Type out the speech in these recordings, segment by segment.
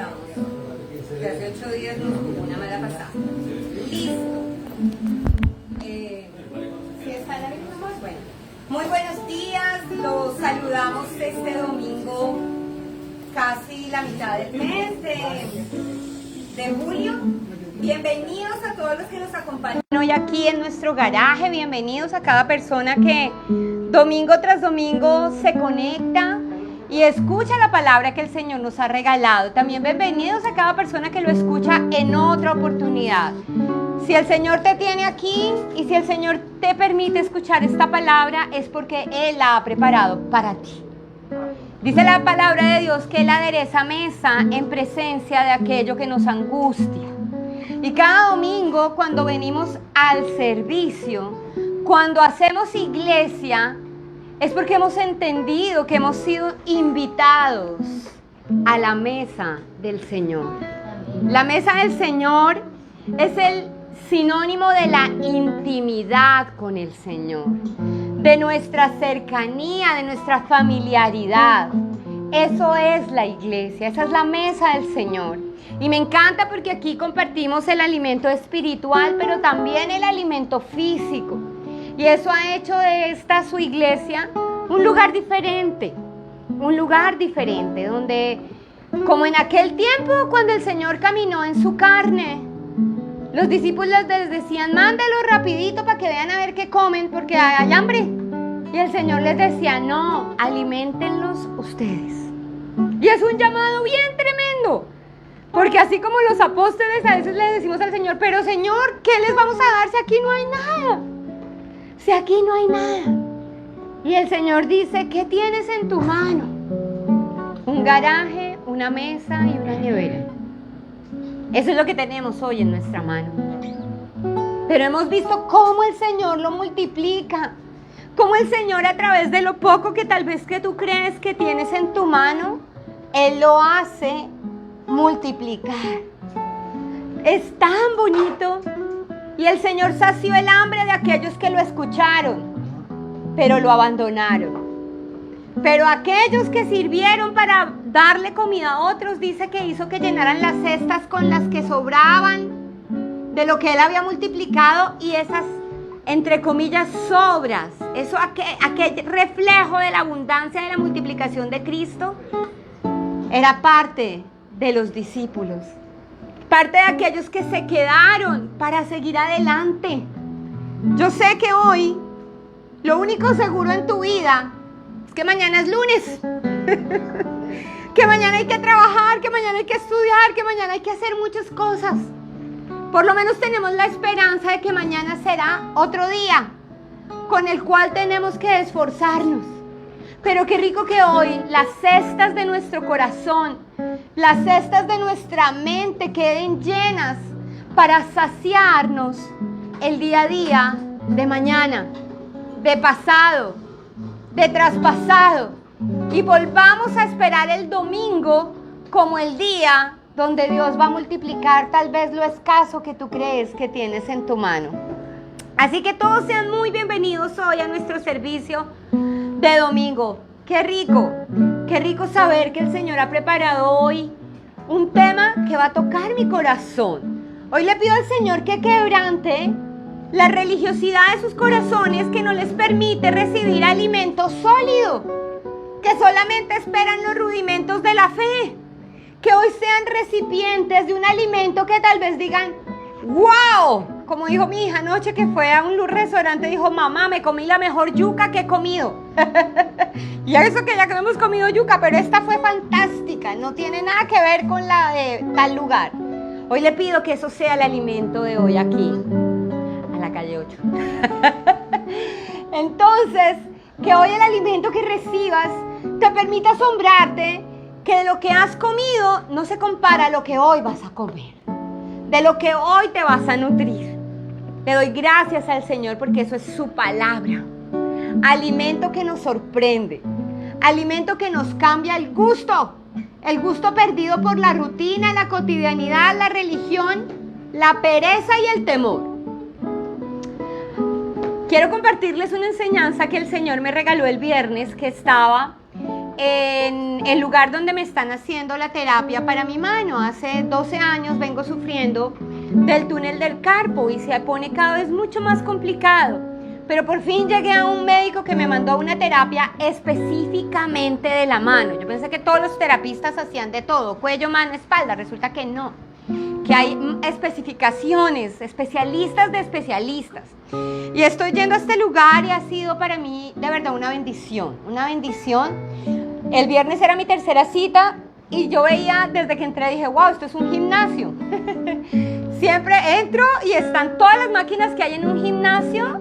estamos? Que hace 8 días nos jugó una mala pasada. Listo. ¿Sí está la misma? Bueno. Muy buenos días. Los saludamos este domingo, casi la mitad del mes de julio. Bienvenidos a todos los que nos acompañan hoy aquí en nuestro garaje. Bienvenidos a cada persona que domingo tras domingo se conecta y escucha la palabra que el Señor nos ha regalado. También bienvenidos a cada persona que lo escucha en otra oportunidad. Si el Señor te tiene aquí y si el Señor te permite escuchar esta palabra, es porque Él la ha preparado para ti. Dice la palabra de Dios que Él adereza mesa en presencia de aquello que nos angustia. Y cada domingo, cuando venimos al servicio, cuando hacemos iglesia, es porque hemos entendido que hemos sido invitados a la mesa del Señor. La mesa del Señor es el sinónimo de la intimidad con el Señor, de nuestra cercanía, de nuestra familiaridad. Eso es la iglesia, esa es la mesa del Señor. Y me encanta porque aquí compartimos el alimento espiritual, pero también el alimento físico. Y eso ha hecho de esta su iglesia un lugar diferente, donde, como en aquel tiempo cuando el Señor caminó en su carne, los discípulos les decían, mándalo rapidito para que vean a ver qué comen, porque hay hambre. Y el Señor les decía, no, aliméntenlos ustedes. Y es un llamado bien tremendo. Porque así como los apóstoles a veces le decimos al Señor, pero Señor, ¿qué les vamos a dar si aquí no hay nada? Si aquí no hay nada. Y el Señor dice, ¿qué tienes en tu mano? Un garaje, una mesa y una nevera. Eso es lo que tenemos hoy en nuestra mano. Pero hemos visto cómo el Señor lo multiplica. Cómo el Señor, a través de lo poco que tal vez que tú crees que tienes en tu mano, Él lo hace multiplicar. Es tan bonito. Y el Señor sació el hambre de aquellos que lo escucharon, pero lo abandonaron. Pero aquellos que sirvieron para darle comida a otros, dice que hizo que llenaran las cestas con las que sobraban de lo que Él había multiplicado, y esas, entre comillas, sobras, eso, aquel reflejo de la abundancia de la multiplicación de Cristo, era parte de los discípulos, parte de aquellos que se quedaron para seguir adelante. Yo sé que hoy lo único seguro en tu vida es que mañana es lunes, que mañana hay que trabajar, que mañana hay que estudiar, que mañana hay que hacer muchas cosas. Por lo menos tenemos la esperanza de que mañana será otro día con el cual tenemos que esforzarnos. Pero qué rico que hoy las cestas de nuestro corazón, las cestas de nuestra mente queden llenas para saciarnos el día a día de mañana, de pasado, de traspasado, y volvamos a esperar el domingo como el día donde Dios va a multiplicar tal vez lo escaso que tú crees que tienes en tu mano. Así que todos sean muy bienvenidos hoy a nuestro servicio de domingo. Qué rico saber que el Señor ha preparado hoy un tema que va a tocar mi corazón. Hoy le pido al Señor que quebrante la religiosidad de sus corazones, que no les permite recibir alimento sólido, que solamente esperan los rudimentos de la fe, que hoy sean recipientes de un alimento que tal vez digan, ¡wow! Como dijo mi hija anoche, que fue a un restaurante, dijo, mamá, me comí la mejor yuca que he comido. Y eso que ya que no hemos comido yuca, pero esta fue fantástica, no tiene nada que ver con la de tal lugar. Hoy le pido que eso sea el alimento de hoy aquí, a la calle 8. Entonces, que hoy el alimento que recibas te permita asombrarte que de lo que has comido no se compara a lo que hoy vas a comer, de lo que hoy te vas a nutrir. Le doy gracias al Señor porque eso es su palabra. Alimento que nos sorprende, alimento que nos cambia el gusto perdido por la rutina, la cotidianidad, la religión, la pereza y el temor. Quiero compartirles una enseñanza que el Señor me regaló el viernes, que estaba en el lugar donde me están haciendo la terapia para mi mano. Hace 12 años vengo sufriendo del túnel del carpo y se pone cada vez mucho más complicado. Pero por fin llegué a un médico que me mandó una terapia específicamente de la mano. Yo pensé que todos los terapistas hacían de todo, cuello, mano, espalda. Resulta que no, que hay especificaciones, especialistas de especialistas. Y estoy yendo a este lugar y ha sido para mí de verdad una bendición, una bendición. El viernes era mi tercera cita y yo veía, desde que entré dije, wow, esto es un gimnasio. Siempre entro y están todas las máquinas que hay en un gimnasio,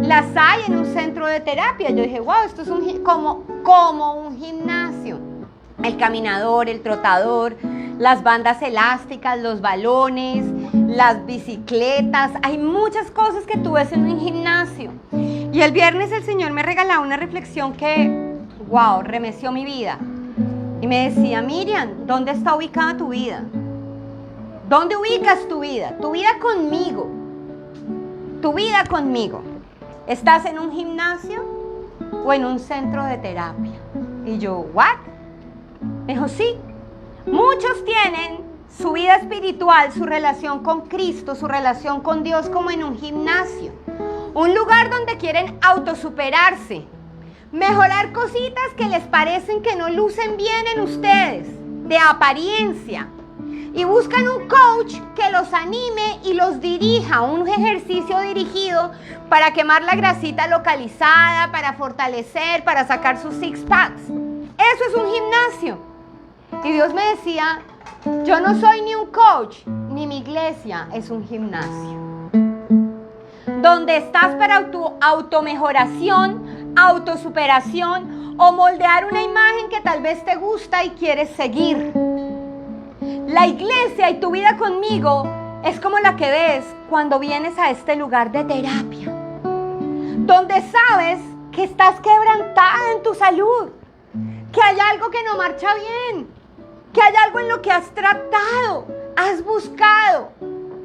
las hay en un centro de terapia. Yo dije, wow, esto es como un gimnasio. El caminador, el trotador, las bandas elásticas, los balones, las bicicletas. Hay muchas cosas que tú ves en un gimnasio. Y el viernes el Señor me regalaba una reflexión que, wow, remeció mi vida. Y me decía, Miriam, ¿dónde está ubicada tu vida? ¿Dónde ubicas tu vida? Tu vida conmigo. Tu vida conmigo. ¿Estás en un gimnasio o en un centro de terapia? Y yo, ¿what? Me dijo, sí. Muchos tienen su vida espiritual, su relación con Cristo, su relación con Dios como en un gimnasio. Un lugar donde quieren autosuperarse, mejorar cositas que les parecen que no lucen bien en ustedes, de apariencia. Y buscan un coach que los anime y los dirija, un ejercicio dirigido para quemar la grasita localizada, para fortalecer, para sacar sus six packs. Eso es un gimnasio. Y Dios me decía, yo no soy ni un coach, ni mi iglesia es un gimnasio. Donde estás para tu automejoración, autosuperación o moldear una imagen que tal vez te gusta y quieres seguir. La iglesia y tu vida conmigo es como la que ves cuando vienes a este lugar de terapia, donde sabes que estás quebrantada en tu salud, que hay algo que no marcha bien, que hay algo en lo que has tratado, has buscado,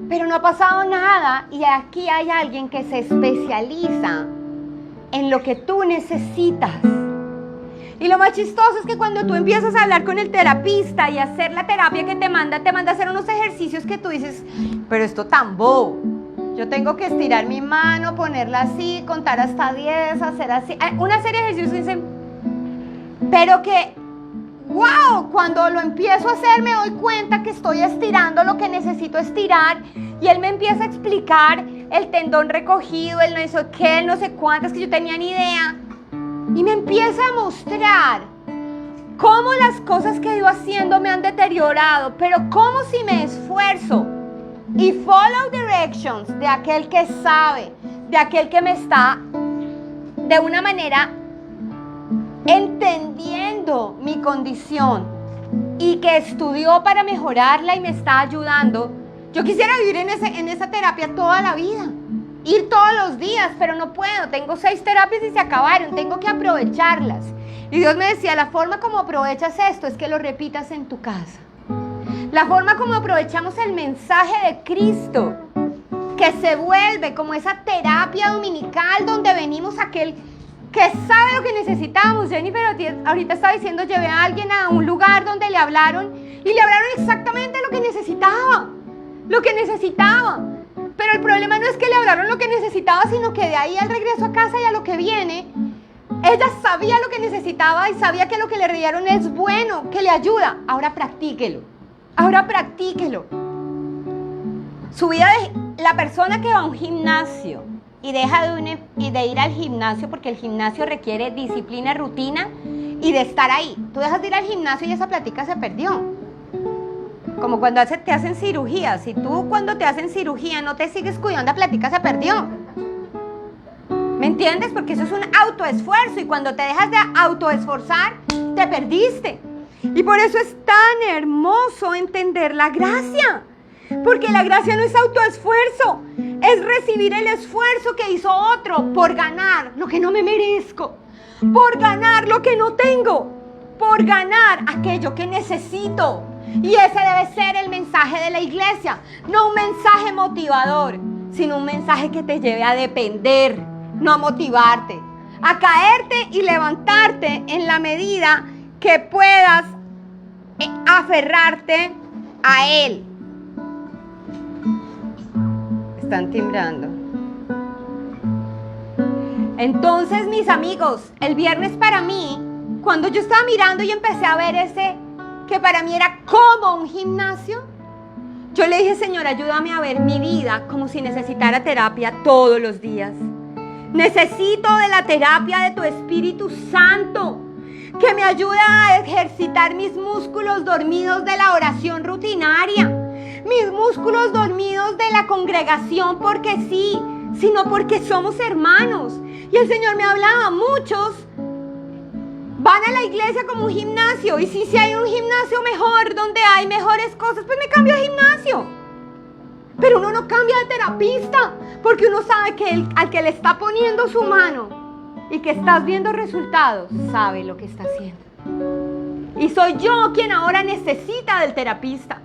pero no ha pasado nada, y aquí hay alguien que se especializa en lo que tú necesitas. Y lo más chistoso es que cuando tú empiezas a hablar con el terapista y hacer la terapia que te manda a hacer unos ejercicios que tú dices, pero esto tan bobo. Yo tengo que estirar mi mano, ponerla así, contar hasta 10, hacer así. Una serie de ejercicios que dicen, pero que, wow, cuando lo empiezo a hacer me doy cuenta que estoy estirando lo que necesito estirar. Y él me empieza a explicar el tendón recogido, el no sé qué, el no sé cuántas, que yo tenía ni idea. Y me empieza a mostrar cómo las cosas que he ido haciendo me han deteriorado, pero cómo si me esfuerzo y follow directions de aquel que sabe, de aquel que me está de una manera entendiendo mi condición y que estudió para mejorarla y me está ayudando. Yo quisiera vivir en esa terapia toda la vida. Ir todos los días, pero no puedo. Tengo 6 terapias y se acabaron. Tengo que aprovecharlas. Y Dios me decía, la forma como aprovechas esto es que lo repitas en tu casa. La forma como aprovechamos el mensaje de Cristo, que se vuelve como esa terapia dominical donde venimos aquel que sabe lo que necesitamos. Jennifer ahorita estaba diciendo, llevé a alguien a un lugar donde le hablaron y le hablaron exactamente lo que necesitaba. Lo que necesitaba. Pero el problema no es que le hablaron lo que necesitaba, sino que de ahí al regreso a casa y a lo que viene, ella sabía lo que necesitaba y sabía que lo que le dieron es bueno, que le ayuda. Ahora practíquelo. Ahora practíquelo. Su vida de la persona que va a un gimnasio y deja de ir al gimnasio, porque el gimnasio requiere disciplina, rutina y de estar ahí. Tú dejas de ir al gimnasio y esa plática se perdió. Como cuando te hacen cirugía. Si tú cuando te hacen cirugía no te sigues cuidando, la plática se perdió. ¿Me entiendes? Porque eso es un autoesfuerzo y cuando te dejas de autoesforzar, te perdiste. Y por eso es tan hermoso entender la gracia. Porque la gracia no es autoesfuerzo, es recibir el esfuerzo que hizo otro por ganar lo que no me merezco, por ganar lo que no tengo, por ganar aquello que necesito. Y ese debe ser el mensaje de la iglesia, no un mensaje motivador, sino un mensaje que te lleve a depender, no a motivarte, a caerte y levantarte en la medida que puedas aferrarte a Él. Están timbrando. Entonces, mis amigos, el viernes para mí, cuando yo estaba mirando y empecé a ver ese, que para mí era como un gimnasio, yo le dije, Señor, ayúdame a ver mi vida como si necesitara terapia todos los días. Necesito de la terapia de tu Espíritu Santo, que me ayude a ejercitar mis músculos dormidos de la oración rutinaria, mis músculos dormidos de la congregación porque sí, sino porque somos hermanos. Y el Señor me hablaba, muchos van a la iglesia como un gimnasio, y si hay un gimnasio mejor, donde hay mejores cosas, pues me cambio de gimnasio. Pero uno no cambia de terapista, porque uno sabe que al que le está poniendo su mano y que estás viendo resultados, sabe lo que está haciendo. Y soy yo quien ahora necesita del terapista,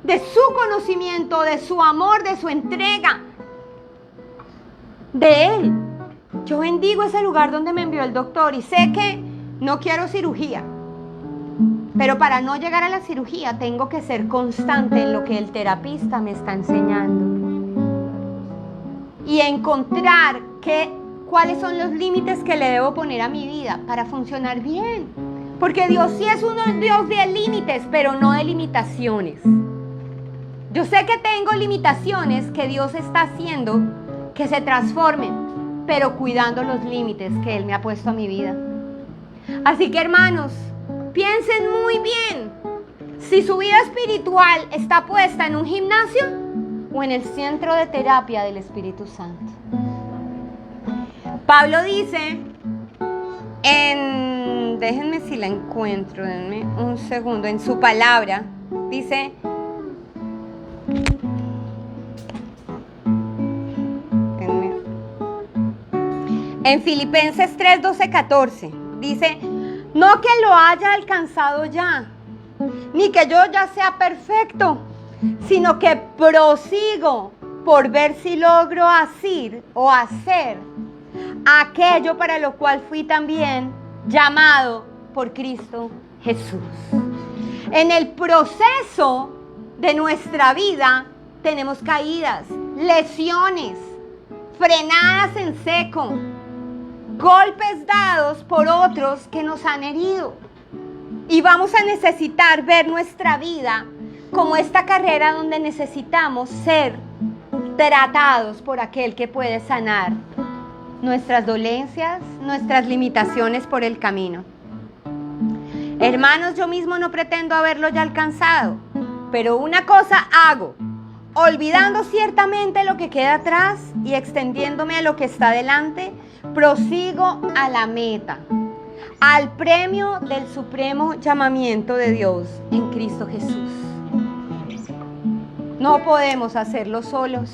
de su conocimiento, de su amor, de su entrega, de Él. Yo bendigo ese lugar donde me envió el doctor y sé que no quiero cirugía, pero para no llegar a la cirugía tengo que ser constante en lo que el terapista me está enseñando y encontrar cuáles son los límites que le debo poner a mi vida para funcionar bien, porque Dios sí es un Dios de límites, pero no de limitaciones. Yo sé que tengo limitaciones que Dios está haciendo que se transformen, pero cuidando los límites que Él me ha puesto a mi vida. Así que, hermanos, piensen muy bien si su vida espiritual está puesta en un gimnasio o en el centro de terapia del Espíritu Santo. Pablo dice déjenme si la encuentro, denme un segundo, en su palabra, dice, en Filipenses 3, 12, 14, dice, no que lo haya alcanzado ya, ni que yo ya sea perfecto, sino que prosigo por ver si logro hacer aquello para lo cual fui también llamado por Cristo Jesús. En el proceso de nuestra vida tenemos caídas, lesiones, frenadas en seco, golpes dados por otros que nos han herido. Y vamos a necesitar ver nuestra vida como esta carrera donde necesitamos ser tratados por aquel que puede sanar nuestras dolencias, nuestras limitaciones por el camino. Hermanos, yo mismo no pretendo haberlo ya alcanzado, pero una cosa hago, olvidando ciertamente lo que queda atrás y extendiéndome a lo que está delante, prosigo a la meta, al premio del supremo llamamiento de Dios en Cristo Jesús. No podemos hacerlo solos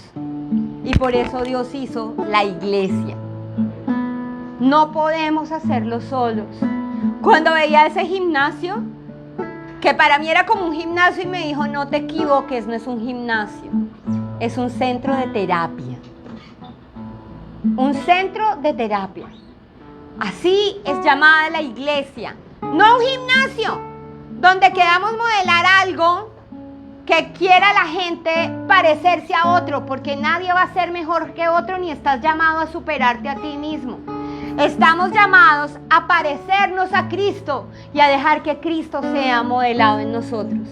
y por eso Dios hizo la iglesia. No podemos hacerlo solos. Cuando veía ese gimnasio, que para mí era como un gimnasio, y me dijo, no te equivoques, no es un gimnasio, es un centro de terapia. Un centro de terapia. Así es llamada la iglesia. No un gimnasio donde queramos modelar algo que quiera la gente parecerse a otro, porque nadie va a ser mejor que otro, ni estás llamado a superarte a ti mismo. Estamos llamados a parecernos a Cristo y a dejar que Cristo sea modelado en nosotros.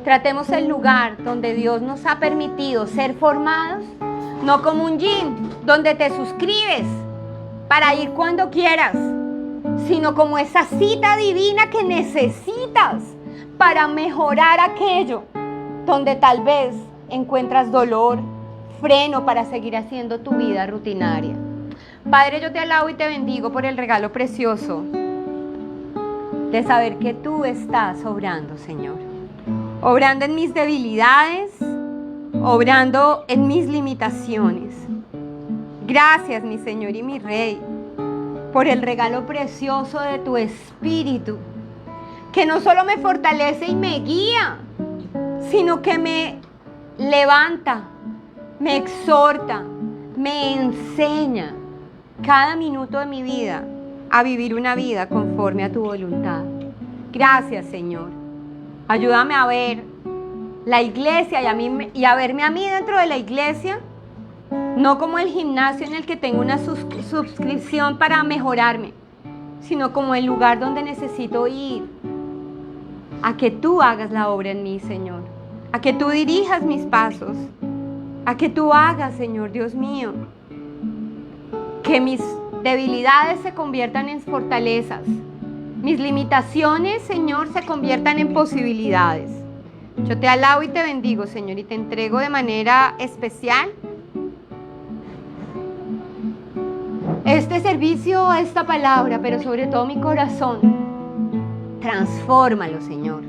Tratemos el lugar donde Dios nos ha permitido ser formados, no como un gym donde te suscribes para ir cuando quieras, sino como esa cita divina que necesitas para mejorar aquello donde tal vez encuentras dolor, freno para seguir haciendo tu vida rutinaria. Padre, yo te alabo y te bendigo por el regalo precioso de saber que tú estás obrando, Señor. Obrando en mis debilidades, obrando en mis limitaciones. Gracias, mi Señor y mi Rey, por el regalo precioso de tu Espíritu, que no solo me fortalece y me guía, sino que me levanta, me exhorta, me enseña cada minuto de mi vida a vivir una vida conforme a tu voluntad. Gracias, Señor. Ayúdame a ver la iglesia y a verme a mí dentro de la iglesia, no como el gimnasio en el que tengo una suscripción para mejorarme, sino como el lugar donde necesito ir a que tú hagas la obra en mí, Señor, a que tú dirijas mis pasos, a que tú hagas, Señor Dios mío, que mis debilidades se conviertan en fortalezas, mis limitaciones, Señor, se conviertan en posibilidades. Yo te alabo y te bendigo, Señor, y te entrego de manera especial este servicio, esta palabra, pero sobre todo mi corazón. Transfórmalo, Señor,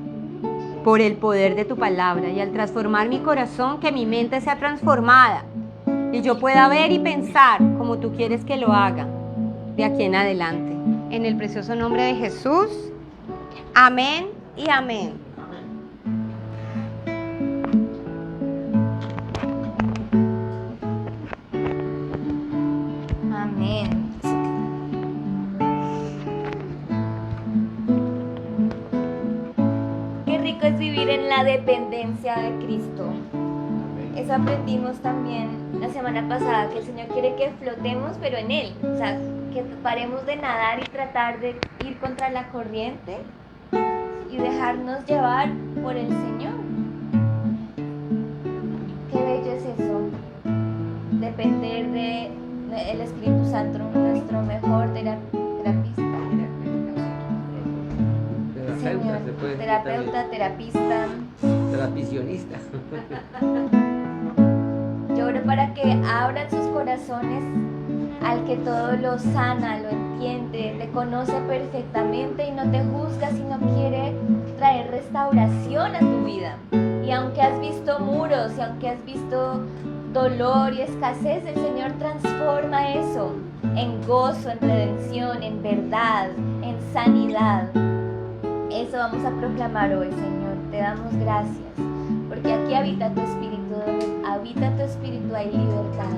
por el poder de tu palabra, y al transformar mi corazón, que mi mente sea transformada y yo pueda ver y pensar como tú quieres que lo haga de aquí en adelante. En el precioso nombre de Jesús. Amén y amén. Amén. Qué rico es vivir en la dependencia de Cristo. Eso aprendimos también la semana pasada, que el Señor quiere que flotemos, pero en Él. O sea, que paremos de nadar y tratar de ir contra la corriente y dejarnos llevar por el Señor. Qué bello es eso. Depender del Espíritu Santo, nuestro mejor terapista. Señor, terapeuta, terapista. Terapicionista. Yo oro para que abran sus corazones al que todo lo sana, lo entiende, te conoce perfectamente y no te juzga, sino quiere traer restauración a tu vida. Y aunque has visto muros y aunque has visto dolor y escasez, el Señor transforma eso en gozo, en redención, en verdad, en sanidad. Eso vamos a proclamar hoy, Señor. Te damos gracias, porque aquí habita tu Espíritu. Donde habita tu Espíritu hay libertad.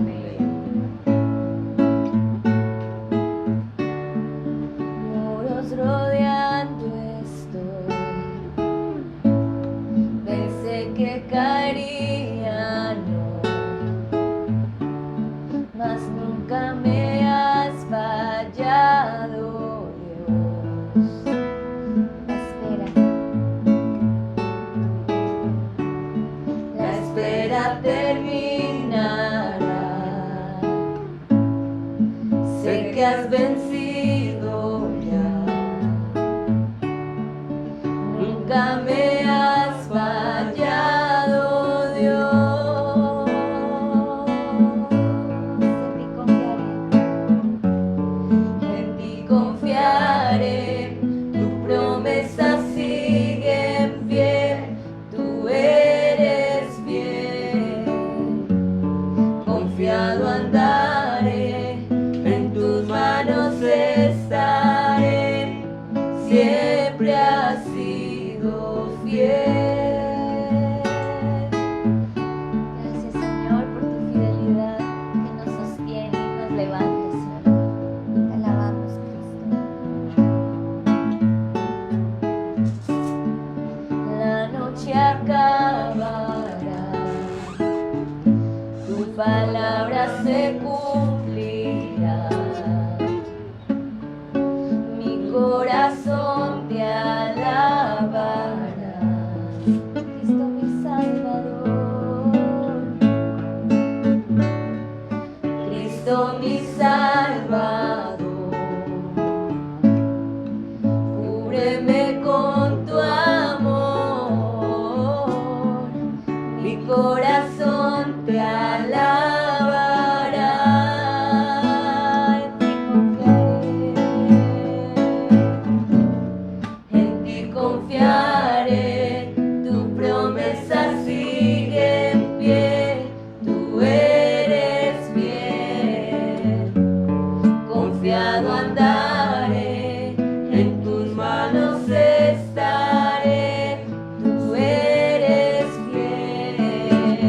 Muros rodeando estoy, pensé que caería, no, mas nunca me has fallado, Dios. La espera terminará. Sé que has vencido ya. Nunca me has fallado, Dios. En ti confiaré. Tu promesa sigue en pie. Tú eres bien. Confiado andaré. En tus manos estaré. Siempre has sido fiel. Gracias, Señor, por tu fidelidad que nos sostiene y nos levanta, Señor. Te alabamos, Cristo. La noche acabará, tu palabra se cumplirá. Mi corazón te alabará, Cristo mi Salvador. Cristo mi Salvador, cúbreme con tu amor, mi corazón te alabará. En ti confiaré, tu promesa sigue en pie, tú eres bien. Confiado andaré, en tus manos estaré, tú eres fiel.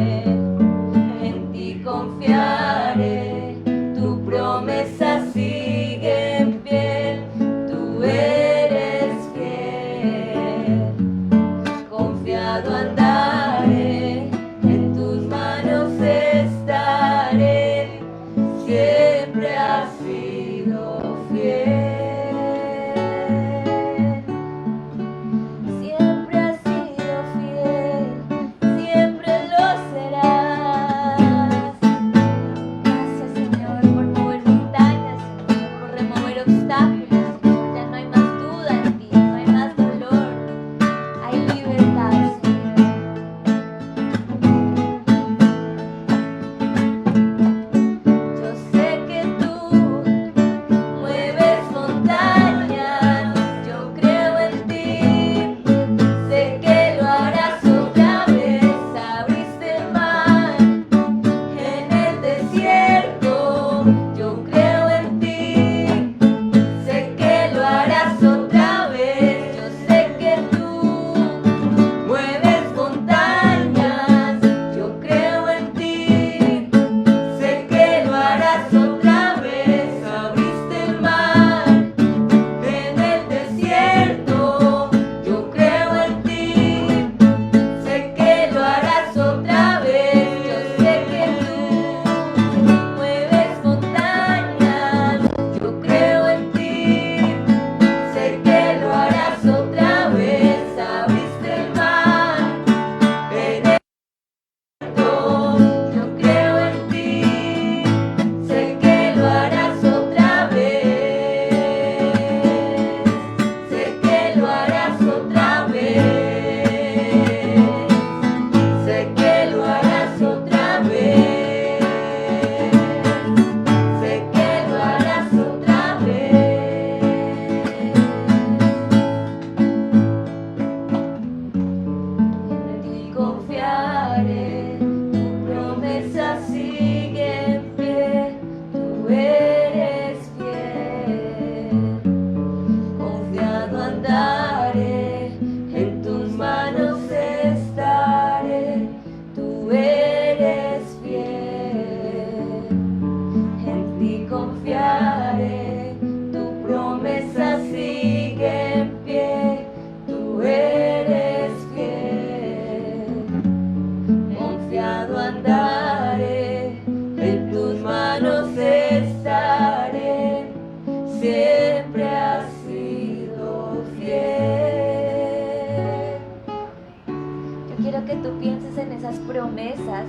pienses en esas promesas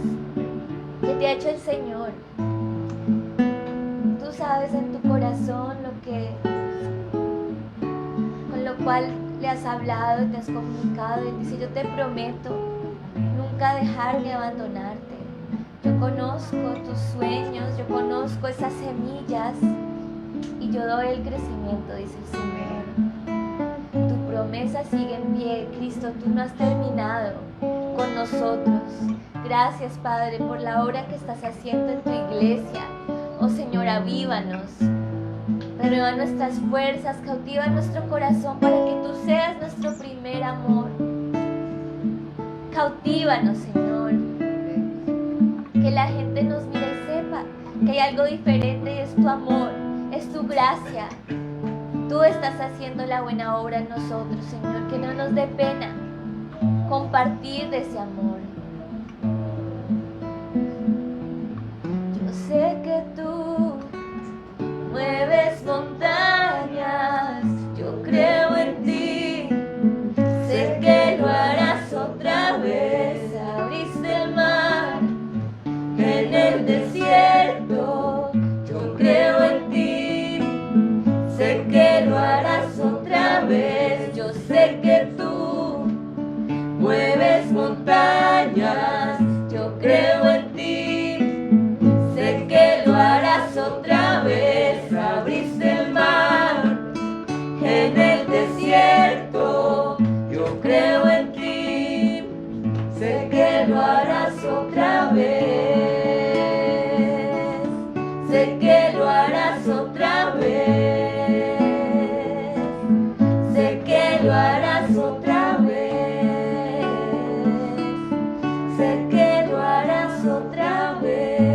que te ha hecho el Señor. Tú sabes en tu corazón con lo cual le has hablado y te has comunicado. Y dice: yo te prometo nunca dejar ni abandonarte. Yo conozco tus sueños, yo conozco esas semillas y yo doy el crecimiento, dice el Señor. Tu promesa sigue en pie, Cristo, tú no has terminado con nosotros. Gracias, Padre, por la obra que estás haciendo en tu iglesia. Oh Señor, avívanos, renueva nuestras fuerzas, cautiva nuestro corazón para que tú seas nuestro primer amor. Cautívanos, Señor, que la gente nos mire y sepa que hay algo diferente y es tu amor, es tu gracia. Tú estás haciendo la buena obra en nosotros, Señor, que no nos dé pena compartir de ese amor. Yo sé que tú mueves montañas, yo creo en ti, sé que lo harás otra vez. Abriste el mar en el desierto, yo creo en ti, sé que lo harás otra vez. Yo sé que tú mueves montañas, yo creo en ti, sé que lo harás otra vez. Abriste el mar en el desierto, yo creo en ti, sé que lo harás otra vez, sé que lo harás otra vez, sé que lo harás otra vez, sé que lo harás otra vez.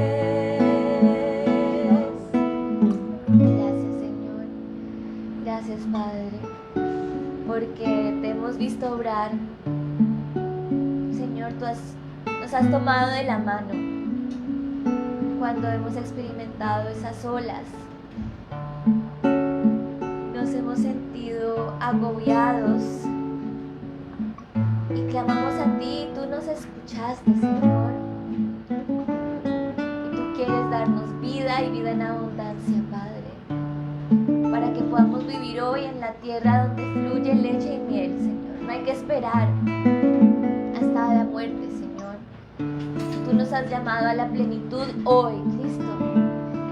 Gracias, Señor, gracias, Padre, porque te hemos visto obrar. Señor, nos has tomado de la mano cuando hemos experimentado esas olas. Nos hemos sentido agobiados y clamamos a ti. Tú nos escuchaste, Señor, y tú quieres darnos vida y vida en abundancia, Padre, para que podamos vivir hoy en la tierra donde fluye leche y miel, Señor. No hay que esperar hasta la muerte, Señor. Tú nos has llamado a la plenitud hoy, Cristo.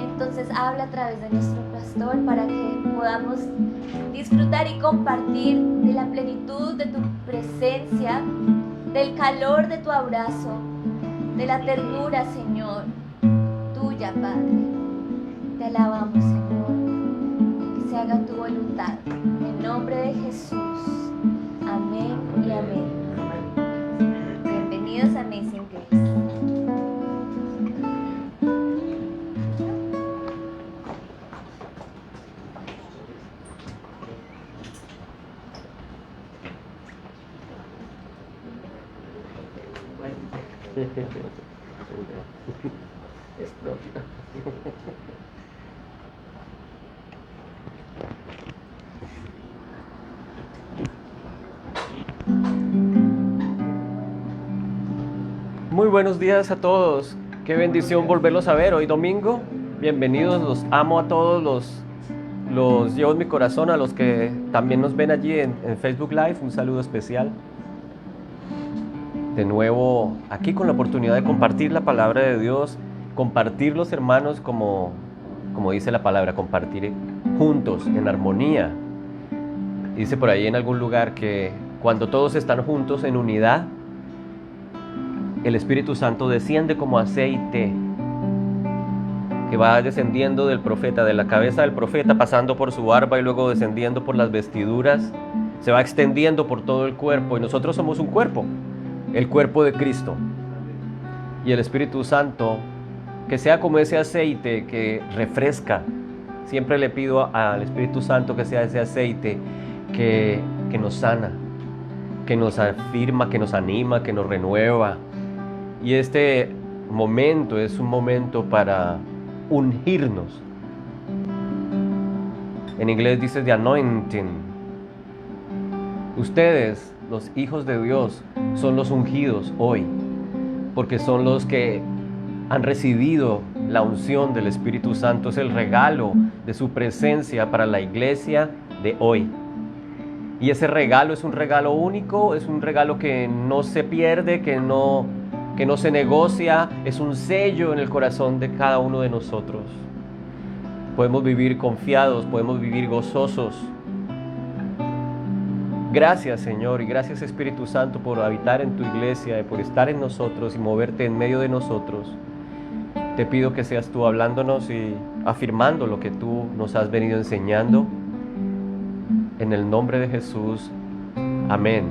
Entonces habla a través de nuestro pastor para que podamos disfrutar y compartir de la plenitud de tu presencia, del calor de tu abrazo, de la ternura, Señor, tuya, Padre. Te alabamos, Señor. Que se haga tu voluntad. En nombre de Jesús. Amén y amén. Bienvenidos a Amazing Grace. Muy buenos días a todos. Qué bendición volverlos a ver hoy domingo. Bienvenidos, los amo a todos, los llevo en mi corazón, a los que también nos ven allí en Facebook Live. Un saludo especial. De nuevo aquí con la oportunidad de compartir la palabra de Dios, compartir los hermanos como dice la palabra, compartir juntos, en armonía. Dice por ahí en algún lugar que cuando todos están juntos en unidad, el Espíritu Santo desciende como aceite que va descendiendo del profeta, de la cabeza del profeta, pasando por su barba y luego descendiendo por las vestiduras, se va extendiendo por todo el cuerpo, y nosotros somos un cuerpo, el cuerpo de Cristo. Y el Espíritu Santo, que sea como ese aceite que refresca. Siempre le pido al Espíritu Santo que sea ese aceite que nos sana, que nos afirma, que nos anima, que nos renueva. Y este momento es un momento para ungirnos. En inglés dice the anointing. Ustedes los hijos de Dios, son los ungidos hoy, porque son los que han recibido la unción del Espíritu Santo. Es el regalo de su presencia para la iglesia de hoy. Y ese regalo es un regalo único, es un regalo que no se pierde, que no se negocia, es un sello en el corazón de cada uno de nosotros. Podemos vivir confiados, podemos vivir gozosos. Gracias, Señor, y gracias, Espíritu Santo, por habitar en tu iglesia, por estar en nosotros y moverte en medio de nosotros. Te pido que seas tú hablándonos y afirmando lo que tú nos has venido enseñando. En el nombre de Jesús. Amén.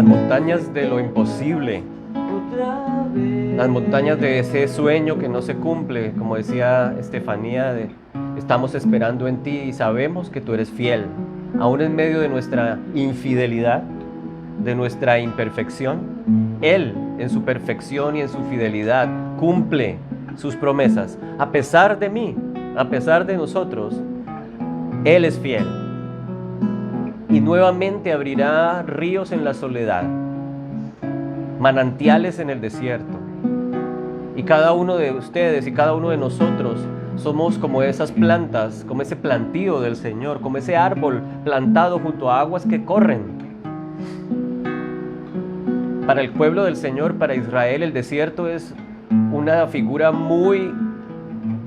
Montañas de lo imposible, las montañas de ese sueño que no se cumple, como decía Estefanía, estamos esperando en ti y sabemos que tú eres fiel, aún en medio de nuestra infidelidad, de nuestra imperfección. Él, en su perfección y en su fidelidad, cumple sus promesas. A pesar de mí, a pesar de nosotros, Él es fiel. Y nuevamente abrirá ríos en la soledad, manantiales en el desierto. Y cada uno de ustedes y cada uno de nosotros somos como esas plantas, como ese plantío del Señor, como ese árbol plantado junto a aguas que corren. Para el pueblo del Señor, para Israel, el desierto es una figura muy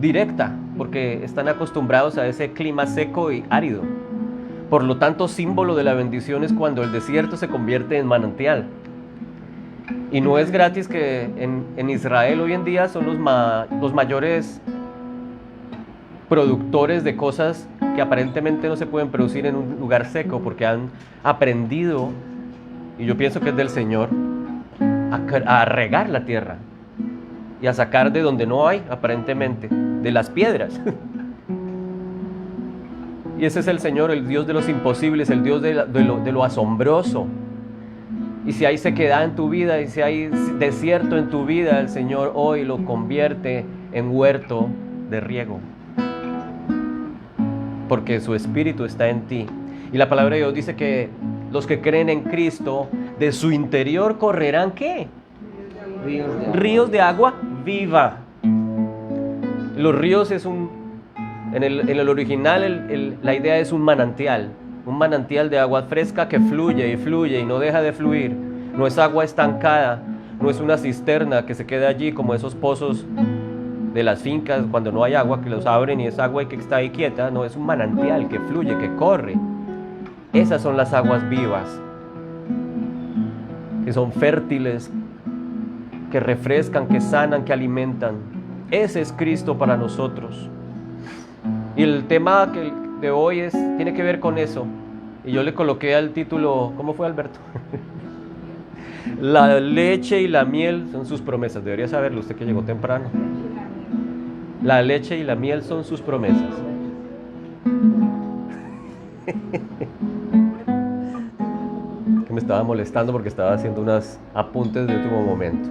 directa, porque están acostumbrados a ese clima seco y árido. Por lo tanto, símbolo de la bendición es cuando el desierto se convierte en manantial. Y no es gratis que en Israel hoy en día son los mayores productores de cosas que aparentemente no se pueden producir en un lugar seco, porque han aprendido, y yo pienso que es del Señor, a regar la tierra y a sacar de donde no hay, aparentemente, de las piedras. Y ese es el Señor, el Dios de los imposibles, el Dios de lo asombroso. Y si hay sequedad en tu vida, y si hay desierto en tu vida, el Señor hoy lo convierte en huerto de riego. Porque su Espíritu está en ti. Y la palabra de Dios dice que los que creen en Cristo, de su interior correrán, ¿qué? Ríos de agua viva. Los ríos es en el original la idea es un manantial de agua fresca que fluye y fluye y no deja de fluir. No es agua estancada, no es una cisterna que se queda allí como esos pozos de las fincas cuando no hay agua, que los abren y es agua y que está ahí quieta. No, es un manantial que fluye, que corre. Esas son las aguas vivas, que son fértiles, que refrescan, que sanan, que alimentan. Ese es Cristo para nosotros. Y el tema de hoy tiene que ver con eso. Y yo le coloqué al título, ¿cómo fue, Alberto? La leche y la miel son sus promesas. Debería saberlo usted que llegó temprano. La leche y la miel son sus promesas. Que me estaba molestando porque estaba haciendo unos apuntes de último momento.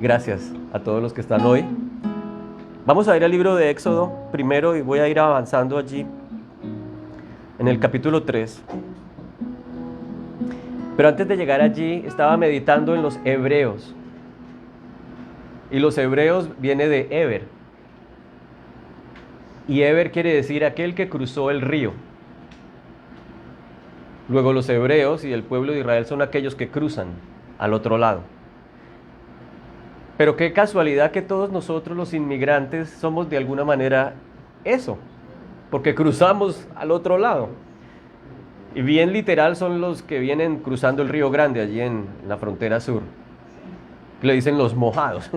Gracias a todos los que están hoy. Vamos a ir al libro de Éxodo primero y voy a ir avanzando allí en el capítulo 3. Pero antes de llegar allí estaba meditando en los hebreos. Y los hebreos viene de Eber. Y Eber quiere decir aquel que cruzó el río. Luego los hebreos y el pueblo de Israel son aquellos que cruzan al otro lado. Pero qué casualidad que todos nosotros los inmigrantes somos de alguna manera eso. porque cruzamos al otro lado. Y bien literal son los que vienen cruzando el Río Grande, allí en la frontera sur. Le dicen los mojados,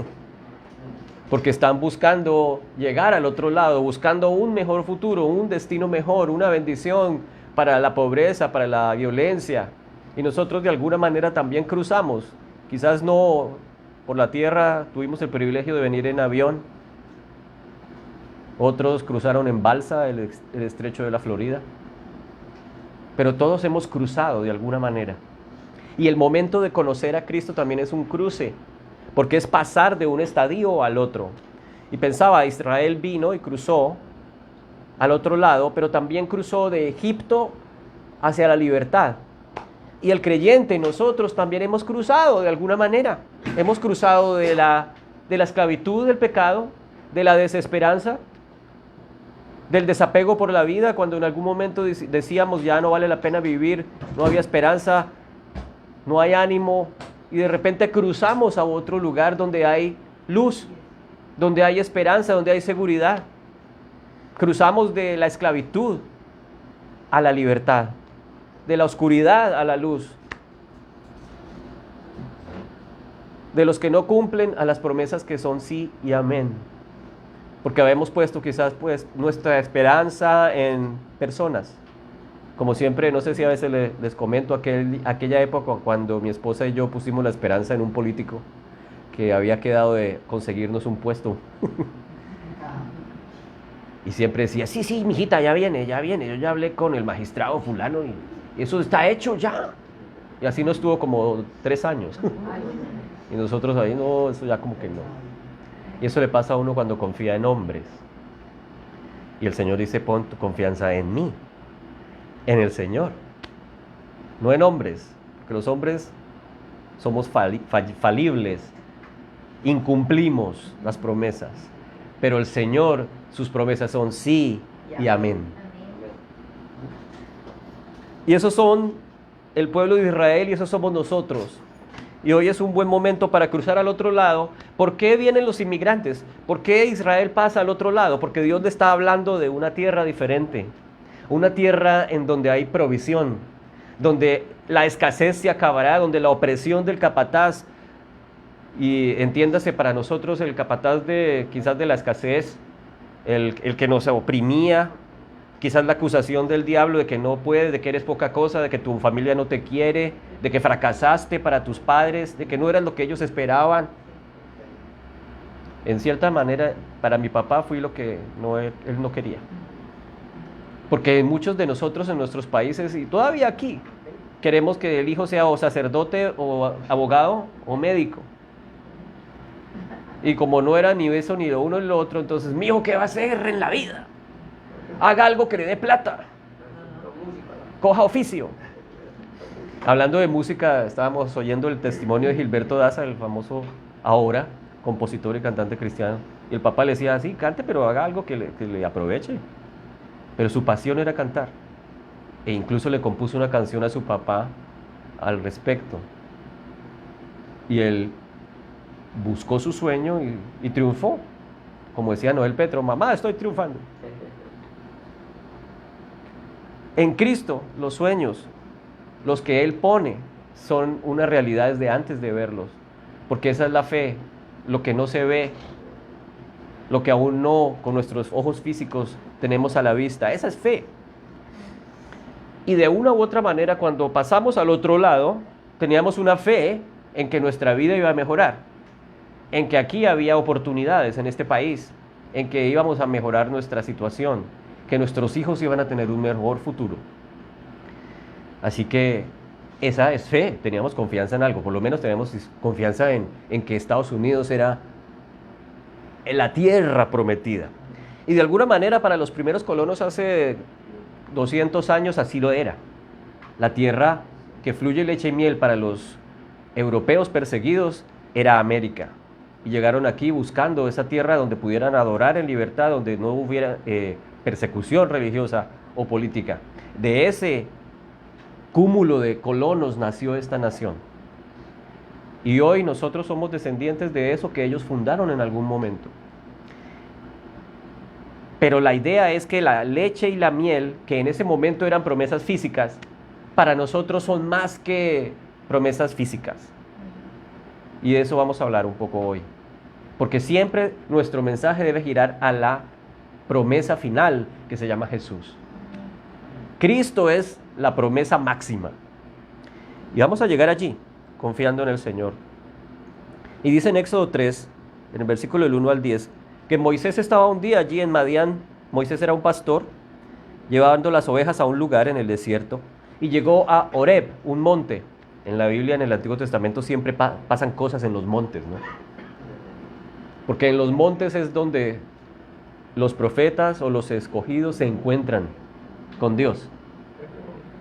porque están buscando llegar al otro lado, buscando un mejor futuro, un destino mejor, una bendición para la pobreza, para la violencia. Y nosotros de alguna manera también cruzamos, quizás no por la tierra, tuvimos el privilegio de venir en avión. Otros cruzaron en balsa el estrecho de la Florida. Pero todos hemos cruzado de alguna manera. Y el momento de conocer a Cristo también es un cruce, porque es pasar de un estadio al otro. Y pensaba, Israel vino y cruzó al otro lado, pero también cruzó de Egipto hacia la libertad. Y el creyente, nosotros también hemos cruzado de alguna manera. Hemos cruzado de la esclavitud del pecado, de la desesperanza, del desapego por la vida, cuando en algún momento decíamos ya no vale la pena vivir, no había esperanza, no hay ánimo, y de repente cruzamos a otro lugar donde hay luz, donde hay esperanza, donde hay seguridad. Cruzamos de la esclavitud a la libertad, de la oscuridad a la luz, de los que no cumplen a las promesas que son sí y amén. Porque habíamos puesto quizás pues nuestra esperanza en personas. Como siempre, no sé si a veces les comento aquella época cuando mi esposa y yo pusimos la esperanza en un político que había quedado de conseguirnos un puesto. Y siempre decía, sí, mijita, ya viene, yo ya hablé con el magistrado fulano y eso está hecho ya. Y así nos estuvo como 3 años. Y nosotros ahí, no, eso ya como que no. Y eso le pasa a uno cuando confía en hombres. Y el Señor dice, pon tu confianza en mí, en el Señor, no en hombres, porque los hombres somos falibles, incumplimos las promesas, pero el Señor, sus promesas son sí y amén. Y esos son el pueblo de Israel y esos somos nosotros. Y hoy es un buen momento para cruzar al otro lado. ¿Por qué vienen los inmigrantes? ¿Por qué Israel pasa al otro lado? Porque Dios le está hablando de una tierra diferente. Una tierra en donde hay provisión, donde la escasez se acabará, donde la opresión del capataz, y entiéndase para nosotros el capataz quizás de la escasez, el que nos oprimía, quizás la acusación del diablo de que no puedes, de que eres poca cosa, de que tu familia no te quiere, de que fracasaste para tus padres, de que no eras lo que ellos esperaban. En cierta manera, para mi papá fui lo que él no quería. Porque muchos de nosotros en nuestros países, y todavía aquí, queremos que el hijo sea o sacerdote, o abogado, o médico. Y como no era ni eso, ni lo uno ni lo otro, entonces, mi hijo, ¿qué va a hacer en la vida? Haga algo que le dé plata. Coja oficio. Hablando de música, estábamos oyendo el testimonio de Gilberto Daza, el famoso ahora compositor y cantante cristiano. Y el papá le decía, sí, cante, pero haga algo que le aproveche. Pero su pasión era cantar. E incluso le compuso una canción a su papá al respecto. Y él buscó su sueño y triunfó. Como decía Noel Petro, mamá, estoy triunfando. En Cristo, los sueños, los que Él pone, son una realidad desde antes de verlos. Porque esa es la fe, lo que no se ve, lo que aún no con nuestros ojos físicos tenemos a la vista. Esa es fe. Y de una u otra manera, cuando pasamos al otro lado, teníamos una fe en que nuestra vida iba a mejorar, en que aquí había oportunidades en este país, en que íbamos a mejorar nuestra situación, que nuestros hijos iban a tener un mejor futuro. Así que esa es fe, teníamos confianza en algo, por lo menos tenemos confianza en que Estados Unidos era la tierra prometida. Y de alguna manera para los primeros colonos hace 200 años así lo era. La tierra que fluye leche y miel para los europeos perseguidos era América. Y llegaron aquí buscando esa tierra donde pudieran adorar en libertad, donde no hubiera persecución religiosa o política. De ese cúmulo de colonos nació esta nación. Y hoy nosotros somos descendientes de eso que ellos fundaron en algún momento. Pero la idea es que la leche y la miel, que en ese momento eran promesas físicas, para nosotros son más que promesas físicas. Y de eso vamos a hablar un poco hoy. Porque siempre nuestro mensaje debe girar a la promesa final que se llama Jesús. Cristo es la promesa máxima. Y vamos a llegar allí, confiando en el Señor. Y dice en Éxodo 3, en el versículo del 1 al 10, que Moisés estaba un día allí en Madián. Moisés era un pastor, llevando las ovejas a un lugar en el desierto, y llegó a Horeb, un monte. En la Biblia, en el Antiguo Testamento, siempre pasan cosas en los montes, ¿no? Porque en los montes es donde los profetas o los escogidos se encuentran con Dios,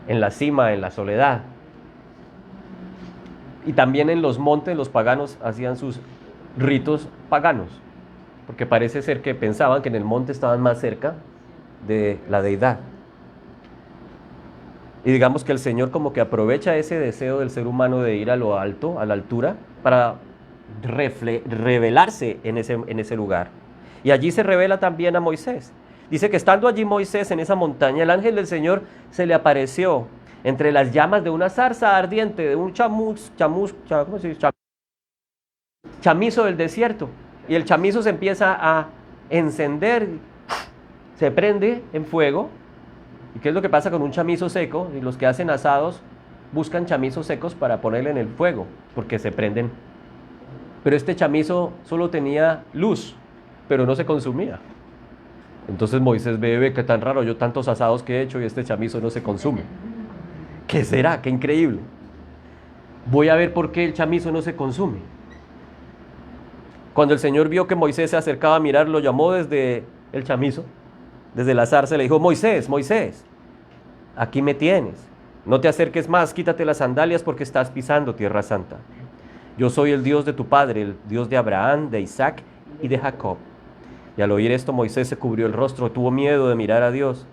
en la cima, en la soledad. Y también en los montes los paganos hacían sus ritos paganos, porque parece ser que pensaban que en el monte estaban más cerca de la deidad. Y digamos que el Señor como que aprovecha ese deseo del ser humano de ir a lo alto, a la altura, para revelarse en ese lugar. Y allí se revela también a Moisés. Dice que estando allí Moisés en esa montaña, el ángel del Señor se le apareció entre las llamas de una zarza ardiente, de un chamizo del desierto. Y el chamizo se empieza a encender, se prende en fuego. ¿Y qué es lo que pasa con un chamizo seco? Y los que hacen asados buscan chamizos secos para ponerle en el fuego, porque se prenden. Pero este chamizo solo tenía luz, pero no se consumía. Entonces Moisés ve, qué tan raro, yo tantos asados que he hecho y este chamizo no se consume. ¿Qué será? Qué increíble. Voy a ver por qué el chamizo no se consume. Cuando el Señor vio que Moisés se acercaba a mirar, lo llamó desde el chamizo, desde la zarza, le dijo: Moisés, Moisés, aquí me tienes. No te acerques más, quítate las sandalias porque estás pisando tierra santa. Yo soy el Dios de tu padre, el Dios de Abraham, de Isaac y de Jacob. Y al oír esto, Moisés se cubrió el rostro, tuvo miedo de mirar a Dios.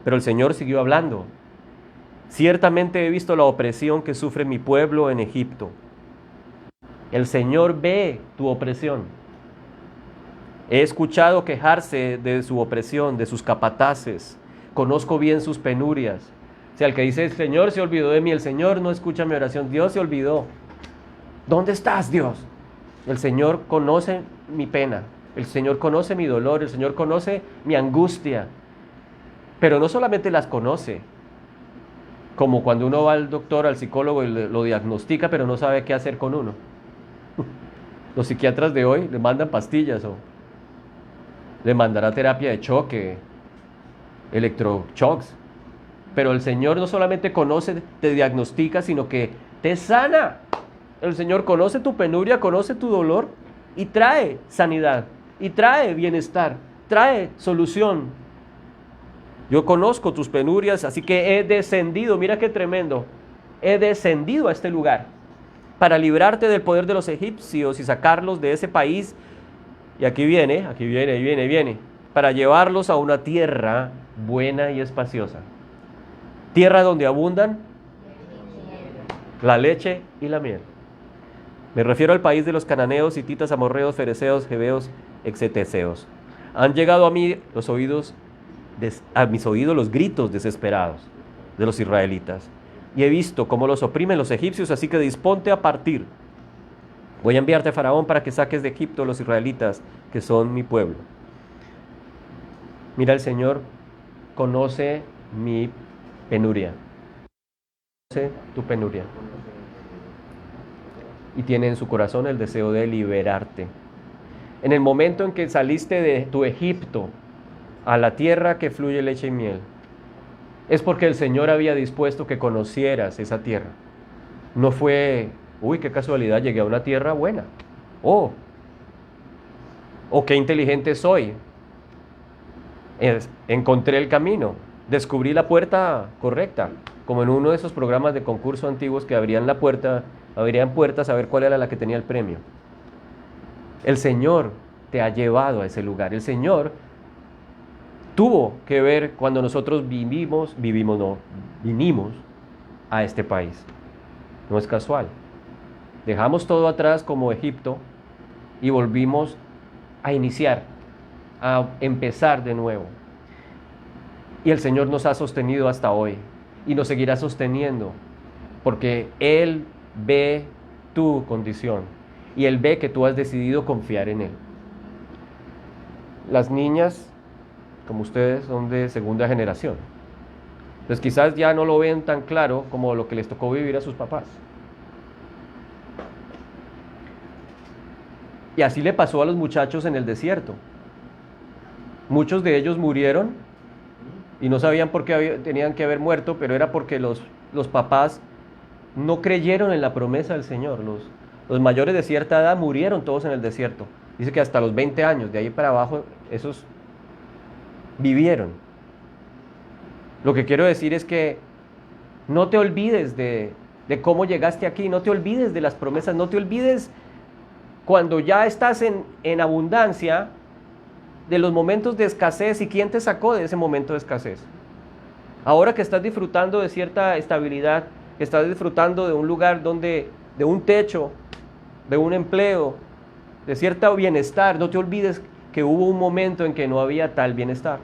Pero el Señor siguió hablando. Ciertamente he visto la opresión que sufre mi pueblo en Egipto. El Señor ve tu opresión. He escuchado quejarse de su opresión, de sus capataces. Conozco bien sus penurias. O sea, el que dice: el Señor se olvidó de mí, el Señor no escucha mi oración. Dios se olvidó. ¿Dónde estás, Dios? El Señor conoce mi pena. El Señor conoce mi dolor. El Señor conoce mi angustia. Pero no solamente las conoce, como cuando uno va al doctor, al psicólogo y lo diagnostica, pero no sabe qué hacer con uno. Los psiquiatras de hoy le mandan pastillas o le mandará terapia de choque, electroshocks. Pero el Señor no solamente conoce, te diagnostica, sino que te sana. El Señor conoce tu penuria, conoce tu dolor y trae sanidad, y trae bienestar, trae solución. Yo conozco tus penurias, así que he descendido, mira qué tremendo, he descendido a este lugar para librarte del poder de los egipcios y sacarlos de ese país. Y aquí viene, para llevarlos a una tierra buena y espaciosa. Tierra donde abundan la leche y la miel. Me refiero al país de los cananeos, hititas, amorreos, fereceos, jebeos, exeteseos. Han llegado a mis oídos los gritos desesperados de los israelitas. Y he visto cómo los oprimen los egipcios, así que disponte a partir. Voy a enviarte, Faraón, para que saques de Egipto a los israelitas, que son mi pueblo. Mira, el Señor conoce mi penuria. Conoce tu penuria. Y tiene en su corazón el deseo de liberarte. En el momento en que saliste de tu Egipto a la tierra que fluye leche y miel, es porque el Señor había dispuesto que conocieras esa tierra. No fue, uy, qué casualidad, llegué a una tierra buena. Oh, qué inteligente soy. Encontré el camino, descubrí la puerta correcta, como en uno de esos programas de concurso antiguos que abrían puertas a ver cuál era la que tenía el premio. El Señor te ha llevado a ese lugar. El Señor tuvo que ver cuando nosotros vinimos a este país. No es casual. Dejamos todo atrás como Egipto y volvimos a iniciar a empezar de nuevo. Y el Señor nos ha sostenido hasta hoy y nos seguirá sosteniendo porque Él ve tu condición y Él ve que tú has decidido confiar en Él. Las niñas, como ustedes, son de segunda generación. Entonces quizás ya no lo ven tan claro como lo que les tocó vivir a sus papás. Y así le pasó a los muchachos en el desierto. Muchos de ellos murieron y no sabían por qué tenían que haber muerto, pero era porque los papás no creyeron en la promesa del Señor. Los mayores de cierta edad murieron todos en el desierto. Dice que hasta los 20 años, de ahí para abajo, esos vivieron. Lo que quiero decir es que no te olvides de cómo llegaste aquí, no te olvides de las promesas, no te olvides cuando ya estás en abundancia, de los momentos de escasez y quién te sacó de ese momento de escasez. Ahora que estás disfrutando de cierta estabilidad, que estás disfrutando de un lugar de un techo, de un empleo, de cierto bienestar, no te olvides que hubo un momento en que no había tal bienestar.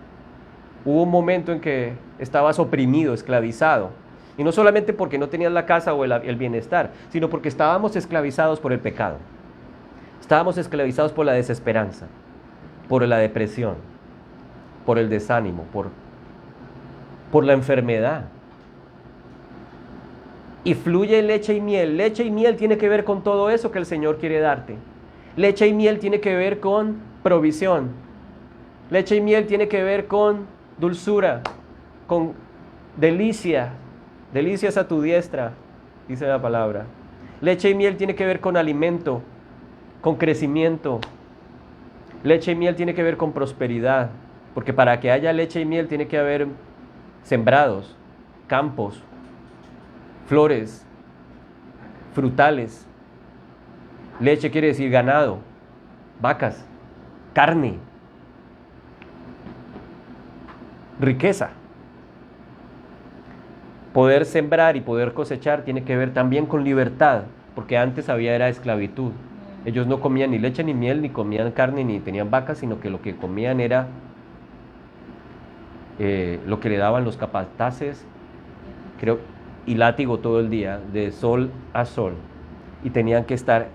Hubo un momento en que estabas oprimido, esclavizado. Y no solamente porque no tenías la casa o el bienestar, sino porque estábamos esclavizados por el pecado. Estábamos esclavizados por la desesperanza, por la depresión, por el desánimo, por la enfermedad. Y fluye leche y miel. Leche y miel tiene que ver con todo eso que el Señor quiere darte. Leche y miel tiene que ver con provisión. Leche y miel tiene que ver con dulzura, con delicia. Delicias a tu diestra, dice la palabra. Leche y miel tiene que ver con alimento, con crecimiento. Leche y miel tiene que ver con prosperidad, porque para que haya leche y miel tiene que haber sembrados, campos, flores, frutales. Leche quiere decir ganado, vacas, carne, riqueza. Poder sembrar y poder cosechar tiene que ver también con libertad, porque antes era esclavitud. Ellos no comían ni leche ni miel, ni comían carne, ni tenían vacas, sino que lo que comían era lo que le daban los capataces, y látigo todo el día, de sol a sol. Y tenían que estar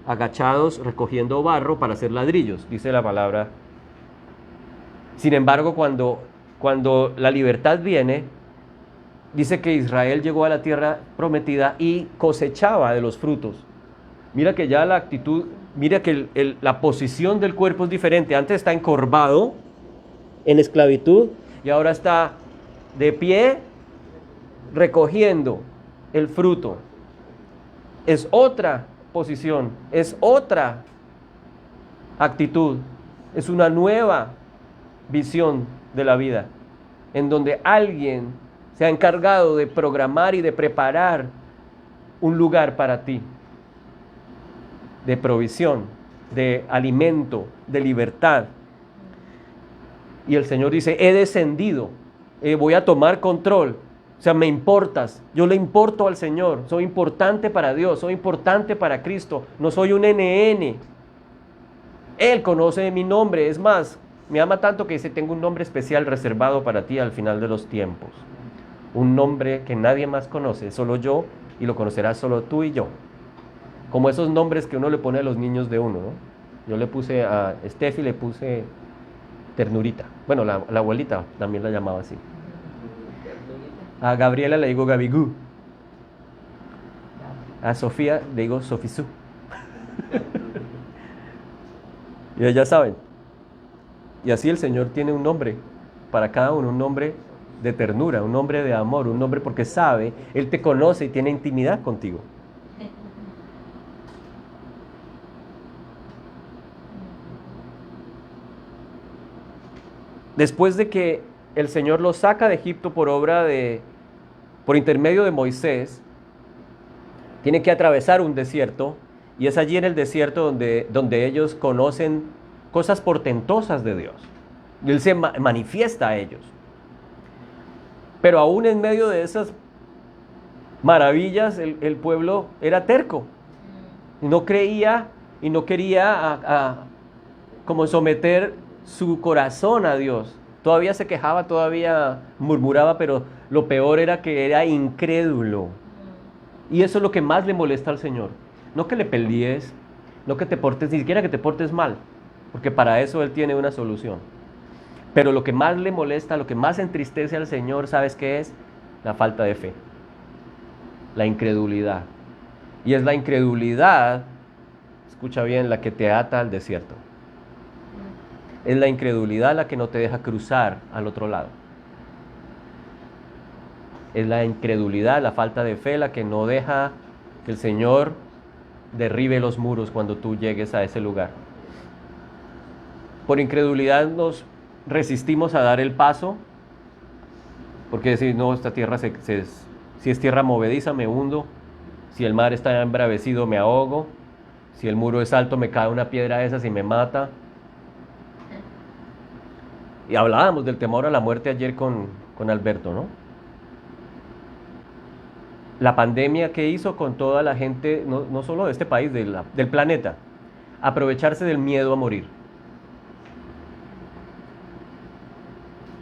agachados recogiendo barro para hacer ladrillos, dice la palabra. Sin embargo, cuando la libertad viene, dice que Israel llegó a la tierra prometida y cosechaba de los frutos. Mira que ya la actitud, mira que la posición del cuerpo es diferente. Antes está encorvado, en esclavitud, y ahora está de pie, recogiendo el fruto. Es otra posición, es otra actitud, es una nueva visión de la vida, en donde alguien se ha encargado de programar y de preparar un lugar para ti, de provisión, de alimento, de libertad. Y el Señor dice, he descendido, voy a tomar control. O sea, me importas, yo le importo al Señor, soy importante para Dios, soy importante para Cristo, no soy un NN. Él conoce mi nombre, es más, me ama tanto que dice, tengo un nombre especial reservado para ti al final de los tiempos. Un nombre que nadie más conoce, solo yo, y lo conocerás solo tú y yo. Como esos nombres que uno le pone a los niños de uno, ¿no? Yo le puse a Steffi, le puse Ternurita. Bueno, la abuelita también la llamaba así. A Gabriela le digo Gabigú. A Sofía le digo Sofisú. Y ya saben. Y así el Señor tiene un nombre para cada uno, un nombre de ternura, un nombre de amor, un nombre porque sabe, Él te conoce y tiene intimidad contigo. Después de que el Señor los saca de Egipto por intermedio de Moisés, tiene que atravesar un desierto, y es allí en el desierto donde ellos conocen cosas portentosas de Dios. Él se manifiesta a ellos. Pero aún en medio de esas maravillas, el pueblo era terco. No creía y no quería como someter su corazón a Dios. Todavía se quejaba, todavía murmuraba, pero lo peor era que era incrédulo. Y eso es lo que más le molesta al Señor. No que le pelees, no que te portes, ni siquiera que te portes mal, porque para eso Él tiene una solución. Pero lo que más le molesta, lo que más entristece al Señor, ¿sabes qué es? La falta de fe, la incredulidad. Y es la incredulidad, escucha bien, la que te ata al desierto. Es la incredulidad la que no te deja cruzar al otro lado. Es la incredulidad, la falta de fe la que no deja que el Señor derribe los muros cuando tú llegues a ese lugar. Por incredulidad nos resistimos a dar el paso, porque decir, no, esta tierra si es tierra movediza me hundo, si el mar está embravecido me ahogo, si el muro es alto me cae una piedra de esas y me mata. Y hablábamos del temor a la muerte ayer con Alberto, ¿no? La pandemia que hizo con toda la gente, no solo de este país, del planeta, aprovecharse del miedo a morir.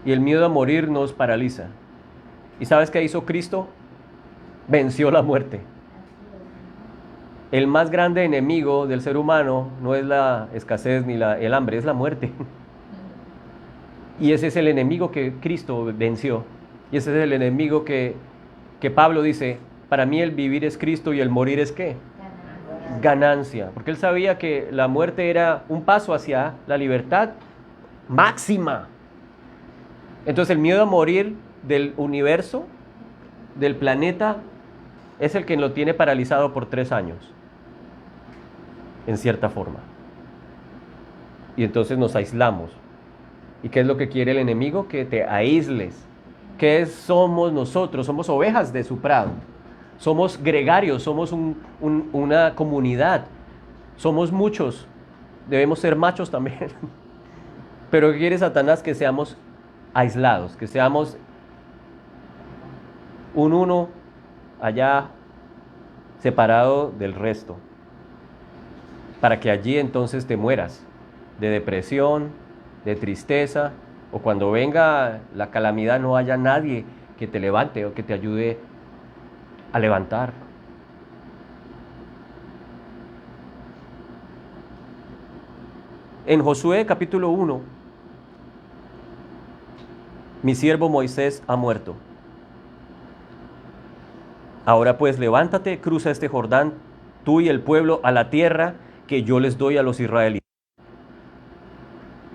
Y el miedo a morir nos paraliza. ¿Y sabes qué hizo Cristo? Venció la muerte. El más grande enemigo del ser humano no es la escasez ni el hambre, es la muerte. Y ese es el enemigo que Cristo venció. Y ese es el enemigo que Pablo dice, para mí el vivir es Cristo y el morir es ¿qué? Ganancia. Porque él sabía que la muerte era un paso hacia la libertad máxima. Entonces el miedo a morir del universo, del planeta, es el que lo tiene paralizado por 3 años. En cierta forma. Y entonces nos aislamos. ¿Y qué es lo que quiere el enemigo? Que te aísles. ¿Qué somos nosotros? Somos ovejas de su prado. Somos gregarios, somos una comunidad. Somos muchos. Debemos ser machos también. Pero ¿qué quiere Satanás? Que seamos aislados, que seamos uno allá separado del resto. Para que allí entonces te mueras de depresión, de tristeza, o cuando venga la calamidad no haya nadie que te levante o que te ayude a levantar. En Josué capítulo 1, mi siervo Moisés ha muerto. Ahora pues levántate, cruza este Jordán, tú y el pueblo, a la tierra que yo les doy a los israelitas.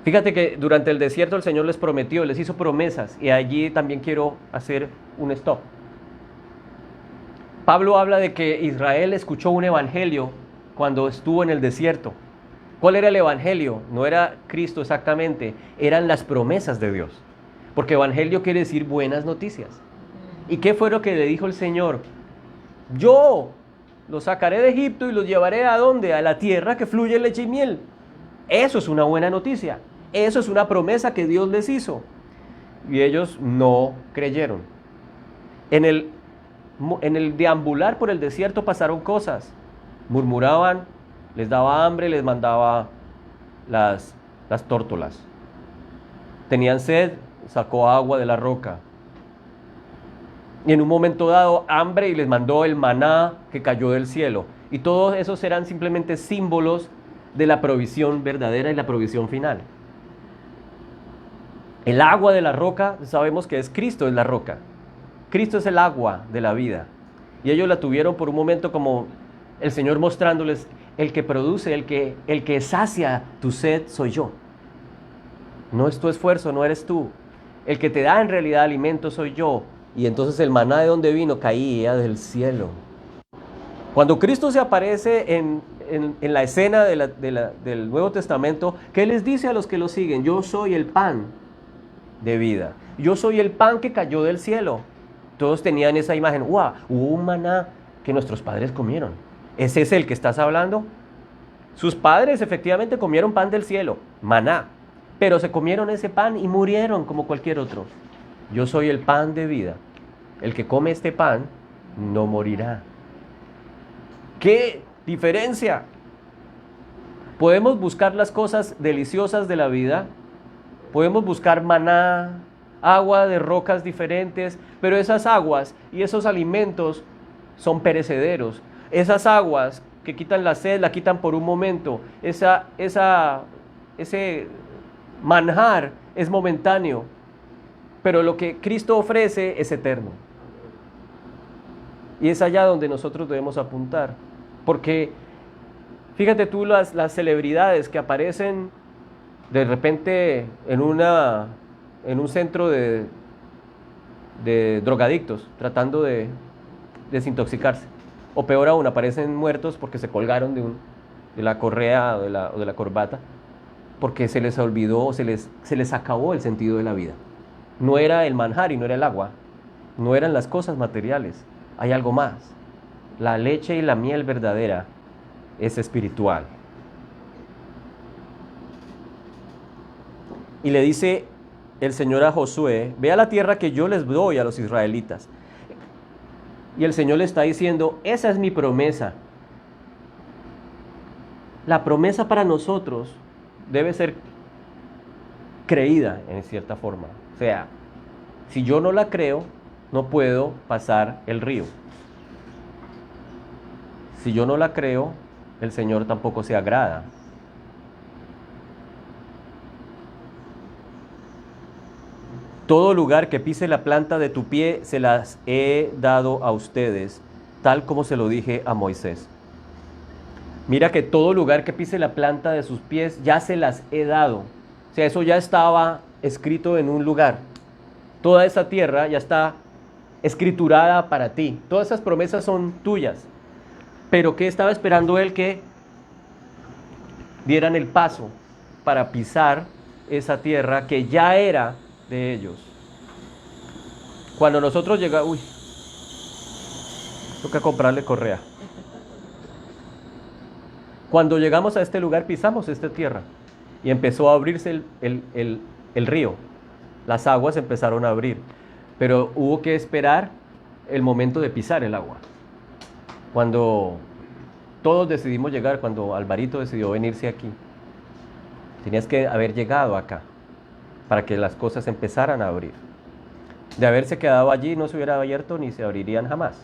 Fíjate que durante el desierto el Señor les prometió, les hizo promesas, y allí también quiero hacer un stop. Pablo habla de que Israel escuchó un evangelio cuando estuvo en el desierto. ¿Cuál era el evangelio? No era Cristo exactamente, eran las promesas de Dios. Porque evangelio quiere decir buenas noticias. ¿Y qué fue lo que le dijo el Señor? Yo los sacaré de Egipto y los llevaré ¿a dónde? A la tierra que fluye leche y miel. Eso es una buena noticia. Eso es una promesa que Dios les hizo. Y ellos no creyeron. En el deambular por el desierto pasaron cosas. Murmuraban, les daba hambre, les mandaba las tórtolas. Tenían sed, sacó agua de la roca. Y en un momento dado, hambre, y les mandó el maná que cayó del cielo. Y todos esos eran simplemente símbolos de la provisión verdadera y la provisión final. El agua de la roca, sabemos que es Cristo, es la roca. Cristo es el agua de la vida. Y ellos la tuvieron por un momento como el Señor mostrándoles, el que produce, el que sacia tu sed soy yo. No es tu esfuerzo, no eres tú. El que te da en realidad alimento soy yo. Y entonces el maná de donde vino caía del cielo. Cuando Cristo se aparece en la escena del Nuevo Testamento, ¿qué les dice a los que lo siguen? Yo soy el pan de vida. Yo soy el pan que cayó del cielo. Todos tenían esa imagen. ¡Wow! Hubo un maná que nuestros padres comieron. ¿Ese es el que estás hablando? Sus padres efectivamente comieron pan del cielo, maná. Pero se comieron ese pan y murieron como cualquier otro. Yo soy el pan de vida. El que come este pan no morirá. ¿Qué diferencia? Podemos buscar las cosas deliciosas de la vida, Podemos buscar maná, agua de rocas diferentes, pero esas aguas y esos alimentos son perecederos. Esas aguas que quitan la sed, la quitan por un momento. Ese manjar es momentáneo, pero lo que Cristo ofrece es eterno. Y es allá donde nosotros debemos apuntar. Porque fíjate tú las celebridades que aparecen de repente en un centro de drogadictos tratando de desintoxicarse. O peor aún, aparecen muertos porque se colgaron de la correa o de la corbata, porque se les olvidó, se les acabó el sentido de la vida. No era el manjar y no era el agua, no eran las cosas materiales, hay algo más. La leche y la miel verdadera es espiritual. Y le dice el Señor a Josué: ve a la tierra que yo les doy a los israelitas. Y el Señor le está diciendo: esa es mi promesa. La promesa para nosotros debe ser creída en cierta forma. O sea, si yo no la creo, no puedo pasar el río. Si yo no la creo, el Señor tampoco se agrada. Todo lugar que pise la planta de tu pie se las he dado a ustedes, tal como se lo dije a Moisés. Mira que todo lugar que pise la planta de sus pies ya se las he dado. O sea, eso ya estaba escrito en un lugar. Toda esa tierra ya está escriturada para ti. Todas esas promesas son tuyas. Pero ¿qué estaba esperando él? Que dieran el paso para pisar esa tierra que ya era de ellos. Cuando nosotros llegamos, toca comprarle correa. Cuando llegamos a este lugar, pisamos esta tierra y empezó a abrirse el río. Las aguas empezaron a abrir, pero hubo que esperar el momento de pisar el agua. Cuando todos decidimos llegar, cuando Alvarito decidió venirse aquí, tenías que haber llegado acá para que las cosas empezaran a abrir. De haberse quedado allí, no se hubiera abierto ni se abrirían jamás.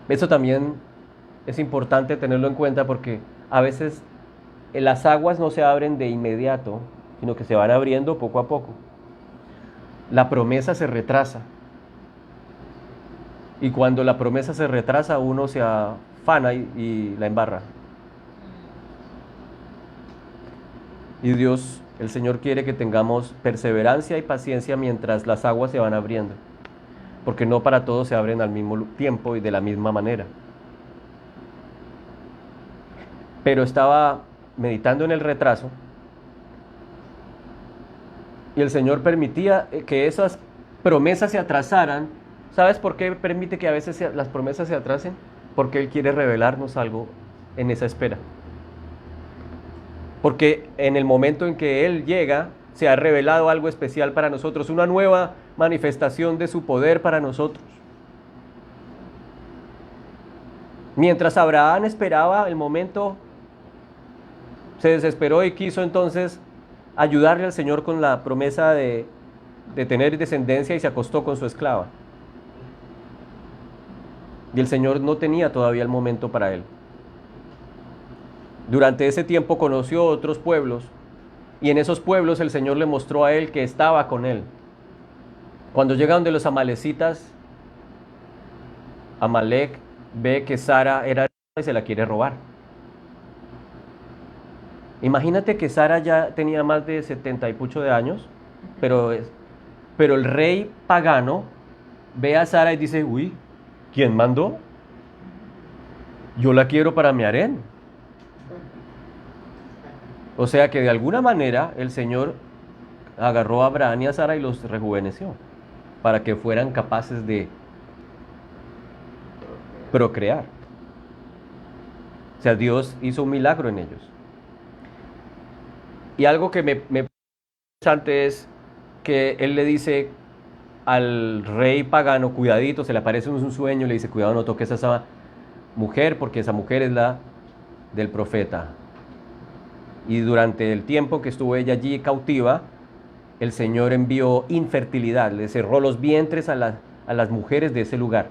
Eso también es importante tenerlo en cuenta, porque a veces las aguas no se abren de inmediato, sino que se van abriendo poco a poco. La promesa se retrasa. Y cuando la promesa se retrasa, uno se afana y la embarra. Y Dios, el Señor, quiere que tengamos perseverancia y paciencia mientras las aguas se van abriendo, porque no para todos se abren al mismo tiempo y de la misma manera. Pero estaba meditando en el retraso y el Señor permitía que esas promesas se atrasaran. ¿Sabes por qué permite que a veces las promesas se atrasen? Porque Él quiere revelarnos algo en esa espera. Porque en el momento en que Él llega, se ha revelado algo especial para nosotros, una nueva manifestación de su poder para nosotros. Mientras Abraham esperaba el momento, se desesperó y quiso entonces ayudarle al Señor con la promesa de tener descendencia, y se acostó con su esclava. Y el Señor no tenía todavía el momento para él. Durante ese tiempo conoció otros pueblos, y en esos pueblos el Señor le mostró a él que estaba con él. Cuando llega donde los amalecitas, Amalec ve que Sara era y se la quiere robar. Imagínate que Sara ya tenía más de 70 y pucho de años, pero el rey pagano ve a Sara y dice: uy, ¿quién mandó? Yo la quiero para mi harén. O sea que de alguna manera el Señor agarró a Abraham y a Sara y los rejuveneció para que fueran capaces de procrear. O sea, Dios hizo un milagro en ellos. Y algo que me interesante es que Él le dice al rey pagano: cuidadito, se le aparece un sueño, le dice: cuidado, no toques a esa mujer, porque esa mujer es la del profeta. Y durante el tiempo que estuvo ella allí cautiva, el Señor envió infertilidad, le cerró los vientres a las mujeres de ese lugar.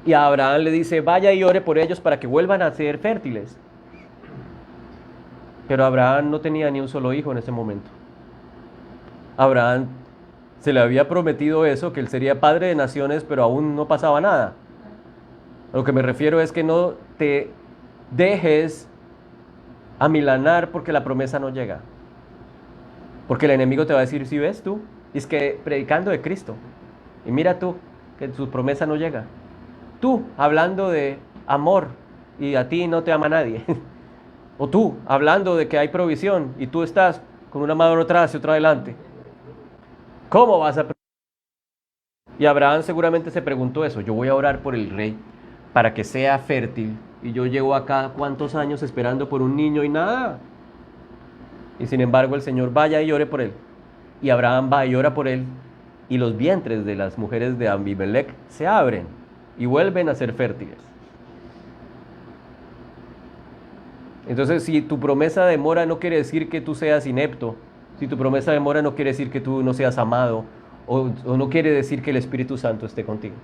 Y a Abraham le dice, vaya y ore por ellos para que vuelvan a ser fértiles. Pero Abraham no tenía ni un solo hijo en ese momento. Abraham se le había prometido eso, que él sería padre de naciones, pero aún no pasaba nada. A lo que me refiero es que no te dejes amilanar porque la promesa no llega. Porque el enemigo te va a decir, si ves tú, y es que predicando de Cristo, y mira tú, que su promesa no llega. Tú, hablando de amor, y a ti no te ama nadie. O tú, hablando de que hay provisión, y tú estás con una mano atrás y otra adelante. ¿Cómo vas a? Y Abraham seguramente se preguntó eso. Yo voy a orar por el rey para que sea fértil. Y yo llevo acá cuántos años esperando por un niño y nada. Y sin embargo el Señor vaya y ore por él. Y Abraham va y ora por él. Y los vientres de las mujeres de Abimelech se abren y vuelven a ser fértiles. Entonces, si tu promesa demora, no quiere decir que tú seas inepto. Si tu promesa demora, no quiere decir que tú no seas amado. O no quiere decir que el Espíritu Santo esté contigo.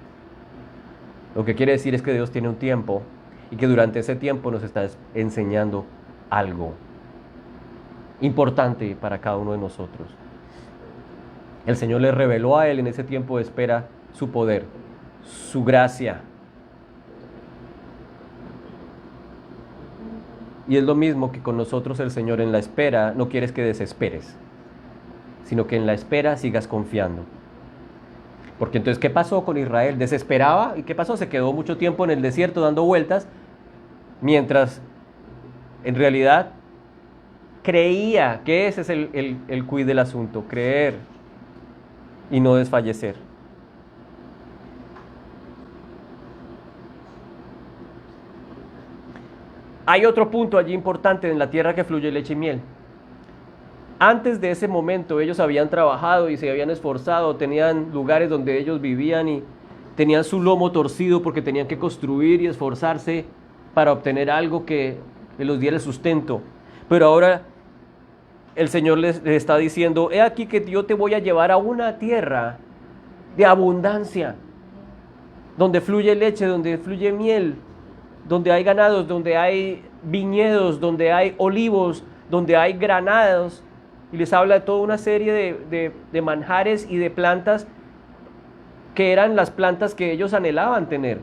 Lo que quiere decir es que Dios tiene un tiempo y que durante ese tiempo nos está enseñando algo importante para cada uno de nosotros. El Señor le reveló a él en ese tiempo de espera su poder, su gracia. Y es lo mismo que con nosotros el Señor en la espera. No quieres que desesperes, sino que en la espera sigas confiando. Porque entonces, ¿qué pasó con Israel? Desesperaba, ¿y qué pasó? Se quedó mucho tiempo en el desierto dando vueltas, mientras en realidad creía que ese es el quid del asunto, creer y no desfallecer. Hay otro punto allí importante en la tierra que fluye leche y miel. Antes de ese momento ellos habían trabajado y se habían esforzado, tenían lugares donde ellos vivían y tenían su lomo torcido porque tenían que construir y esforzarse para obtener algo que les diera el sustento. Pero ahora el Señor les está diciendo, he aquí que yo te voy a llevar a una tierra de abundancia, donde fluye leche, donde fluye miel, donde hay ganados, donde hay viñedos, donde hay olivos, donde hay granados. Y les habla de toda una serie de manjares y de plantas que eran las plantas que ellos anhelaban tener,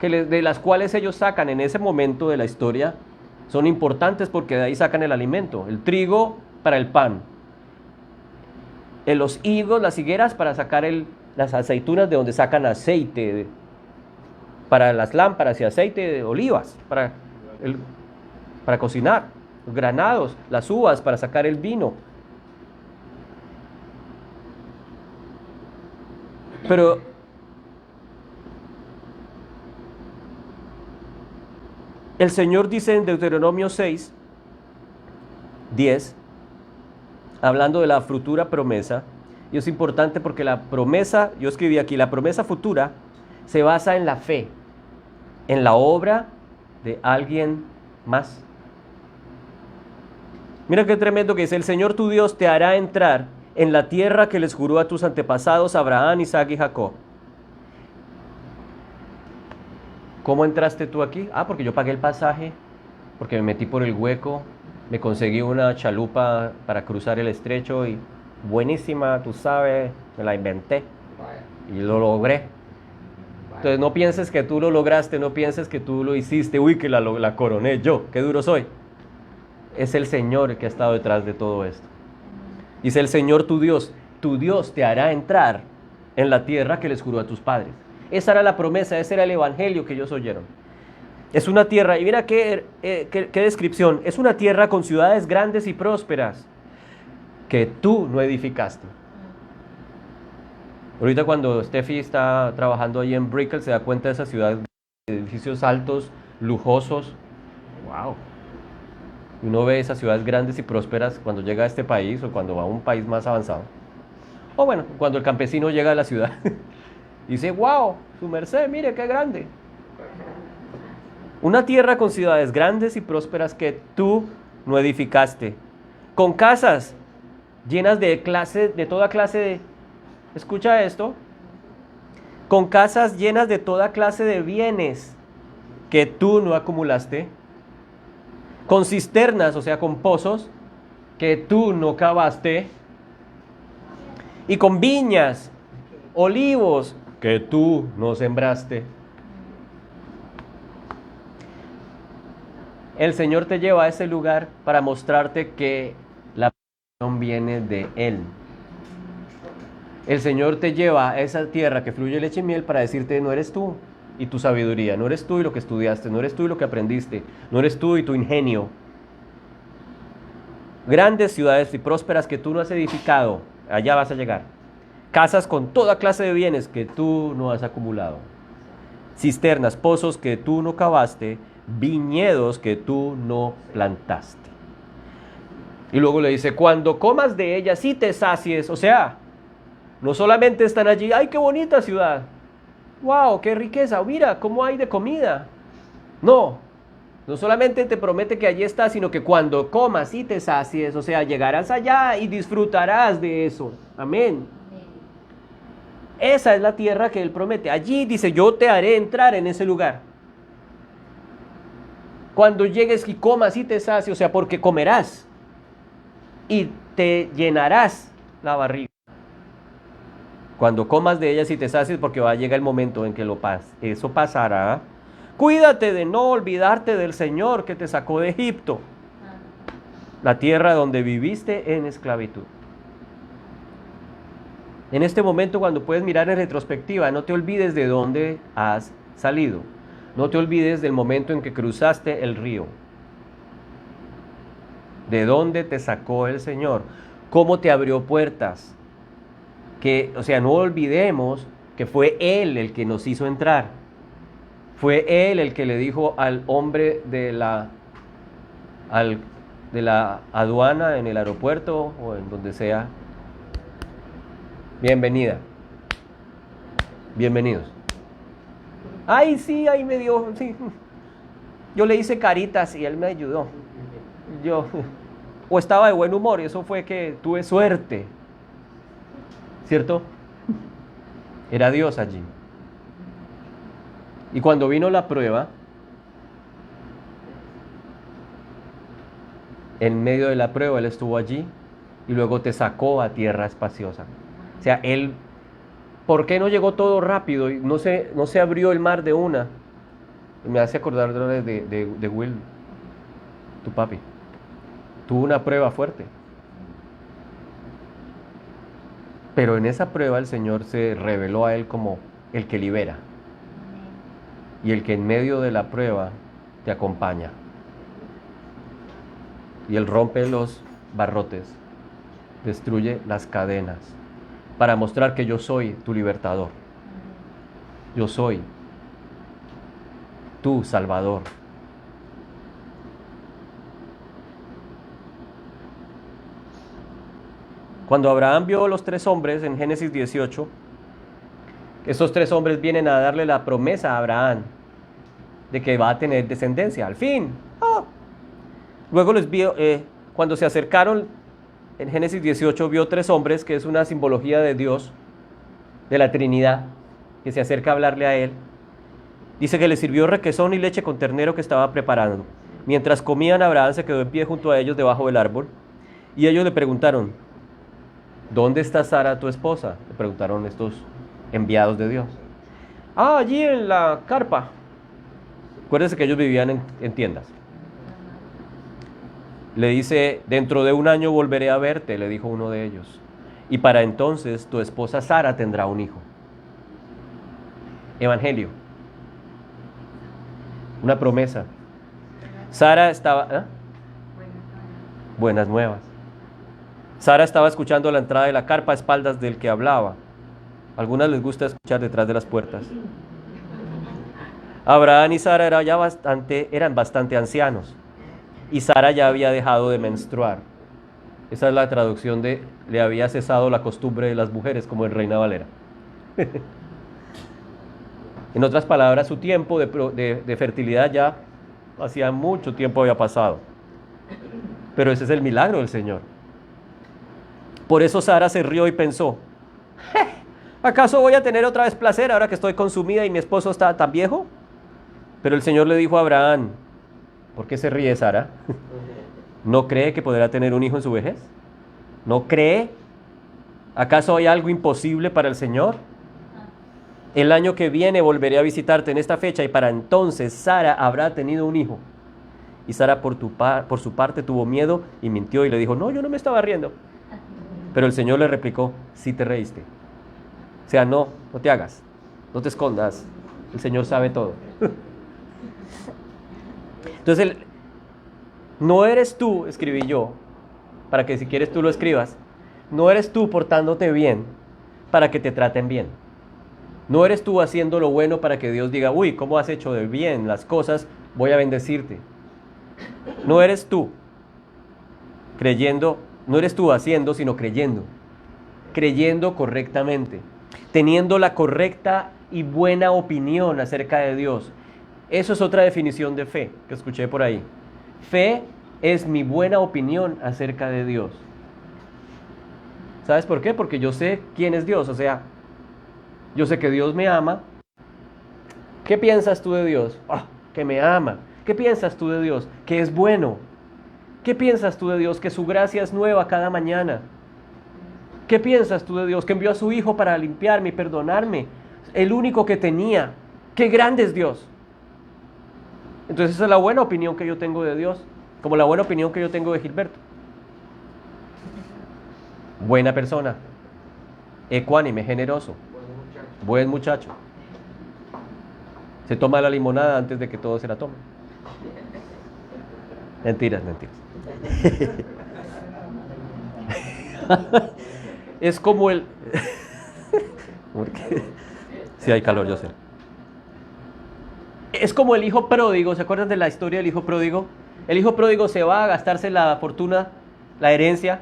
de las cuales ellos sacan en ese momento de la historia. Son importantes porque de ahí sacan el alimento, el trigo para el pan, los higos, las higueras para sacar las aceitunas, de donde sacan aceite para las lámparas, y aceite de olivas para cocinar, los granados, las uvas para sacar el vino. Pero el Señor dice en Deuteronomio 6, 10, hablando de la futura promesa, y es importante porque la promesa, yo escribí aquí, la promesa futura se basa en la fe, en la obra de alguien más. Mira qué tremendo que dice, el Señor tu Dios te hará entrar en la tierra que les juró a tus antepasados, Abraham, Isaac y Jacob. ¿Cómo entraste tú aquí? Porque yo pagué el pasaje, porque me metí por el hueco, me conseguí una chalupa para cruzar el estrecho y buenísima, tú sabes, me la inventé y lo logré. Entonces no pienses que tú lo lograste, no pienses que tú lo hiciste, uy, que la coroné yo, qué duro soy. Es el Señor el que ha estado detrás de todo esto. Dice el Señor tu Dios te hará entrar en la tierra que les juró a tus padres. Esa era la promesa, ese era el evangelio que ellos oyeron. Es una tierra, y mira qué descripción, es una tierra con ciudades grandes y prósperas que tú no edificaste. Ahorita cuando Steffi está trabajando ahí en Brickell se da cuenta de esa ciudad, de edificios altos, lujosos. ¡Wow! Y uno ve esas ciudades grandes y prósperas cuando llega a este país o cuando va a un país más avanzado. O bueno, cuando el campesino llega a la ciudad. Dice, wow, su merced, mire qué grande. Una tierra con ciudades grandes y prósperas que tú no edificaste. Con casas llenas de toda clase de... Escucha esto. Con casas llenas de toda clase de bienes que tú no acumulaste. Con cisternas, o sea, con pozos que tú no cavaste. Y con viñas, olivos que tú no sembraste. El Señor te lleva a ese lugar para mostrarte que la bendición viene de Él. El Señor te lleva a esa tierra que fluye leche y miel para decirte, no eres tú y tu sabiduría, no eres tú y lo que estudiaste, no eres tú y lo que aprendiste, no eres tú y tu ingenio. Grandes ciudades y prósperas que tú no has edificado, allá vas a llegar. Casas con toda clase de bienes que tú no has acumulado. Cisternas, pozos que tú no cavaste, viñedos que tú no plantaste. Y luego le dice, cuando comas de ellas y te sacies, o sea, no solamente están allí, ¡ay, qué bonita ciudad! ¡Wow, qué riqueza! Mira, cómo hay de comida. No solamente te promete que allí estás, sino que cuando comas y te sacies, o sea, llegarás allá y disfrutarás de eso. Amén. Esa es la tierra que Él promete. Allí dice, yo te haré entrar en ese lugar. Cuando llegues y comas y te sacies, o sea, porque comerás y te llenarás la barriga. Cuando comas de ellas y te sacies, porque va a llegar el momento en que eso pasará. Cuídate de no olvidarte del Señor que te sacó de Egipto, la tierra donde viviste en esclavitud. En este momento, cuando puedes mirar en retrospectiva, no te olvides de dónde has salido. No te olvides del momento en que cruzaste el río. De dónde te sacó el Señor. Cómo te abrió puertas. No olvidemos que fue Él el que nos hizo entrar. Fue Él el que le dijo al hombre de la aduana en el aeropuerto o en donde sea, bienvenida, bienvenidos. Ay, sí, ahí me dio, sí. Yo le hice caritas y él me ayudó. O estaba de buen humor y eso fue que tuve suerte. ¿Cierto? Era Dios allí. Y cuando vino la prueba, en medio de la prueba Él estuvo allí y luego te sacó a tierra espaciosa. O sea, Él, ¿por qué no llegó todo rápido y no se abrió el mar de una? Me hace acordar de Will, tu papi. Tuvo una prueba fuerte. Pero en esa prueba el Señor se reveló a Él como el que libera. Y el que en medio de la prueba te acompaña. Y Él rompe los barrotes, destruye las cadenas, para mostrar que yo soy tu libertador. Yo soy tu Salvador. Cuando Abraham vio a los 3 hombres en Génesis 18, esos 3 hombres vienen a darle la promesa a Abraham de que va a tener descendencia, al fin. Luego les vio, cuando se acercaron, en Génesis 18 vio 3 hombres, que es una simbología de Dios, de la Trinidad, que se acerca a hablarle a él. Dice que le sirvió requesón y leche con ternero que estaba preparando. Mientras comían, Abraham se quedó en pie junto a ellos debajo del árbol, y ellos le preguntaron, ¿dónde está Sara, tu esposa? Le preguntaron estos enviados de Dios. Allí en la carpa. Acuérdense que ellos vivían en tiendas. Le dice, dentro de 1 año volveré a verte, le dijo uno de ellos. Y para entonces tu esposa Sara tendrá un hijo. Evangelio. Una promesa. Sara estaba... Buenas nuevas. Sara estaba escuchando la entrada de la carpa a espaldas del que hablaba. A algunas les gusta escuchar detrás de las puertas. Abraham y Sara eran bastante ancianos. Y Sara ya había dejado de menstruar. Esa es la traducción de le había cesado la costumbre de las mujeres, como en Reina Valera. En otras palabras, su tiempo de fertilidad ya hacía mucho tiempo había pasado. Pero ese es el milagro del Señor. Por eso Sara se rió y pensó, ¿acaso voy a tener otra vez placer ahora que estoy consumida y mi esposo está tan viejo? Pero el Señor le dijo a Abraham, ¿por qué se ríe Sara? ¿No cree que podrá tener un hijo en su vejez? ¿No cree? ¿Acaso hay algo imposible para el Señor? El año que viene volveré a visitarte en esta fecha y para entonces Sara habrá tenido un hijo. Y Sara por su parte tuvo miedo y mintió y le dijo, no, yo no me estaba riendo. Pero el Señor le replicó, sí te reíste. O sea, no te hagas, no te escondas. El Señor sabe todo. Entonces, no eres tú, escribí yo, para que si quieres tú lo escribas, no eres tú portándote bien para que te traten bien. No eres tú haciendo lo bueno para que Dios diga, uy, ¿cómo has hecho de bien las cosas? Voy a bendecirte. No eres tú creyendo, no eres tú haciendo, sino creyendo. Creyendo correctamente, teniendo la correcta y buena opinión acerca de Dios. Eso es otra definición de fe que escuché por ahí. Fe es mi buena opinión acerca de Dios. ¿Sabes por qué? Porque yo sé quién es Dios, o sea, yo sé que Dios me ama. ¿Qué piensas tú de Dios? Que me ama. ¿Qué piensas tú de Dios? Que es bueno. ¿Qué piensas tú de Dios? Que su gracia es nueva cada mañana. ¿Qué piensas tú de Dios? Que envió a su Hijo para limpiarme y perdonarme. El único que tenía. ¡Qué grande es Dios! Entonces esa es la buena opinión que yo tengo de Dios. Como la buena opinión que yo tengo de Gilberto. Buena persona. Ecuánime, generoso. Buen muchacho. Se toma la limonada antes de que todos se la tomen. Mentiras. Es como el... Sí hay calor, yo sé. Es como el hijo pródigo. ¿Se acuerdan de la historia del hijo pródigo? El hijo pródigo se va a gastarse la fortuna, la herencia,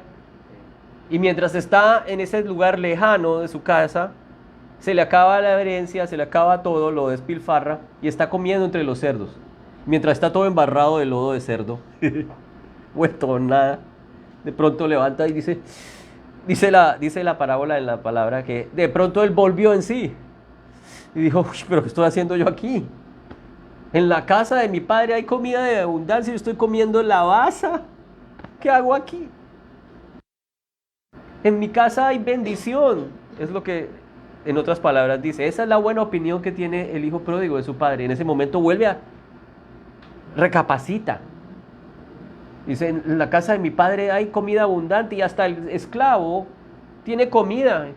y mientras está en ese lugar lejano de su casa, se le acaba la herencia, se le acaba todo, lo despilfarra y está comiendo entre los cerdos. Mientras está todo embarrado de lodo de cerdo, vuelto nada, de pronto levanta y dice la parábola en la palabra que de pronto él volvió en sí y dijo, pero ¿qué estoy haciendo yo aquí? En la casa de mi padre hay comida de abundancia y yo estoy comiendo lavaza. ¿Qué hago aquí? En mi casa hay bendición. Es lo que, en otras palabras, dice. Esa es la buena opinión que tiene el hijo pródigo de su padre. En ese momento recapacita. Dice, en la casa de mi padre hay comida abundante y hasta el esclavo tiene comida.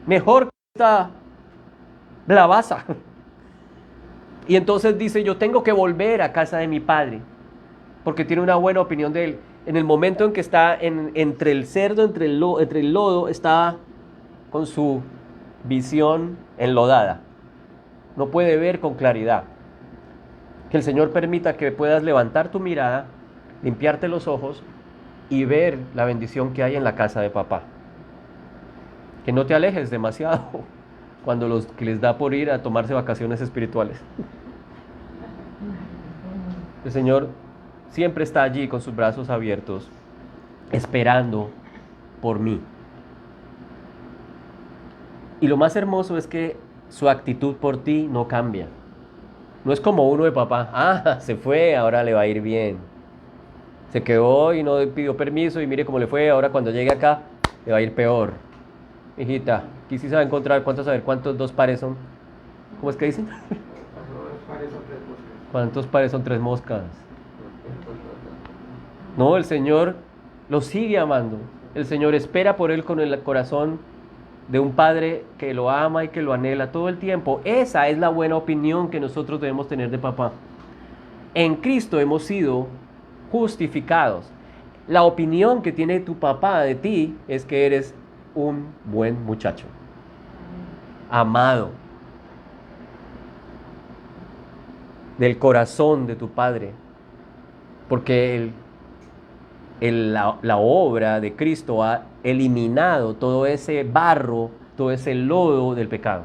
Mejor que esta lavaza. Y entonces dice, yo tengo que volver a casa de mi padre, porque tiene una buena opinión de él. En el momento en que está entre el cerdo, entre el lodo, está con su visión enlodada. No puede ver con claridad. Que el Señor permita que puedas levantar tu mirada, limpiarte los ojos y ver la bendición que hay en la casa de papá. Que no te alejes demasiado cuando los que les da por ir a tomarse vacaciones espirituales. El Señor siempre está allí con sus brazos abiertos, esperando por mí. Y lo más hermoso es que su actitud por ti no cambia. No es como uno de papá, se fue, ahora le va a ir bien. Se quedó y no pidió permiso y mire cómo le fue, ahora cuando llegue acá le va a ir peor. Hijita, aquí sí se va a encontrar, ¿cuántos dos pares son? ¿Cómo es que dicen? ¿Cuántos pares son tres moscas? No, el Señor lo sigue amando. El Señor espera por él con el corazón de un padre que lo ama y que lo anhela todo el tiempo. Esa es la buena opinión que nosotros debemos tener de papá. En Cristo hemos sido justificados. La opinión que tiene tu papá de ti es que eres un buen muchacho, amado del corazón de tu padre, porque la obra de Cristo ha eliminado todo ese barro, todo ese lodo del pecado,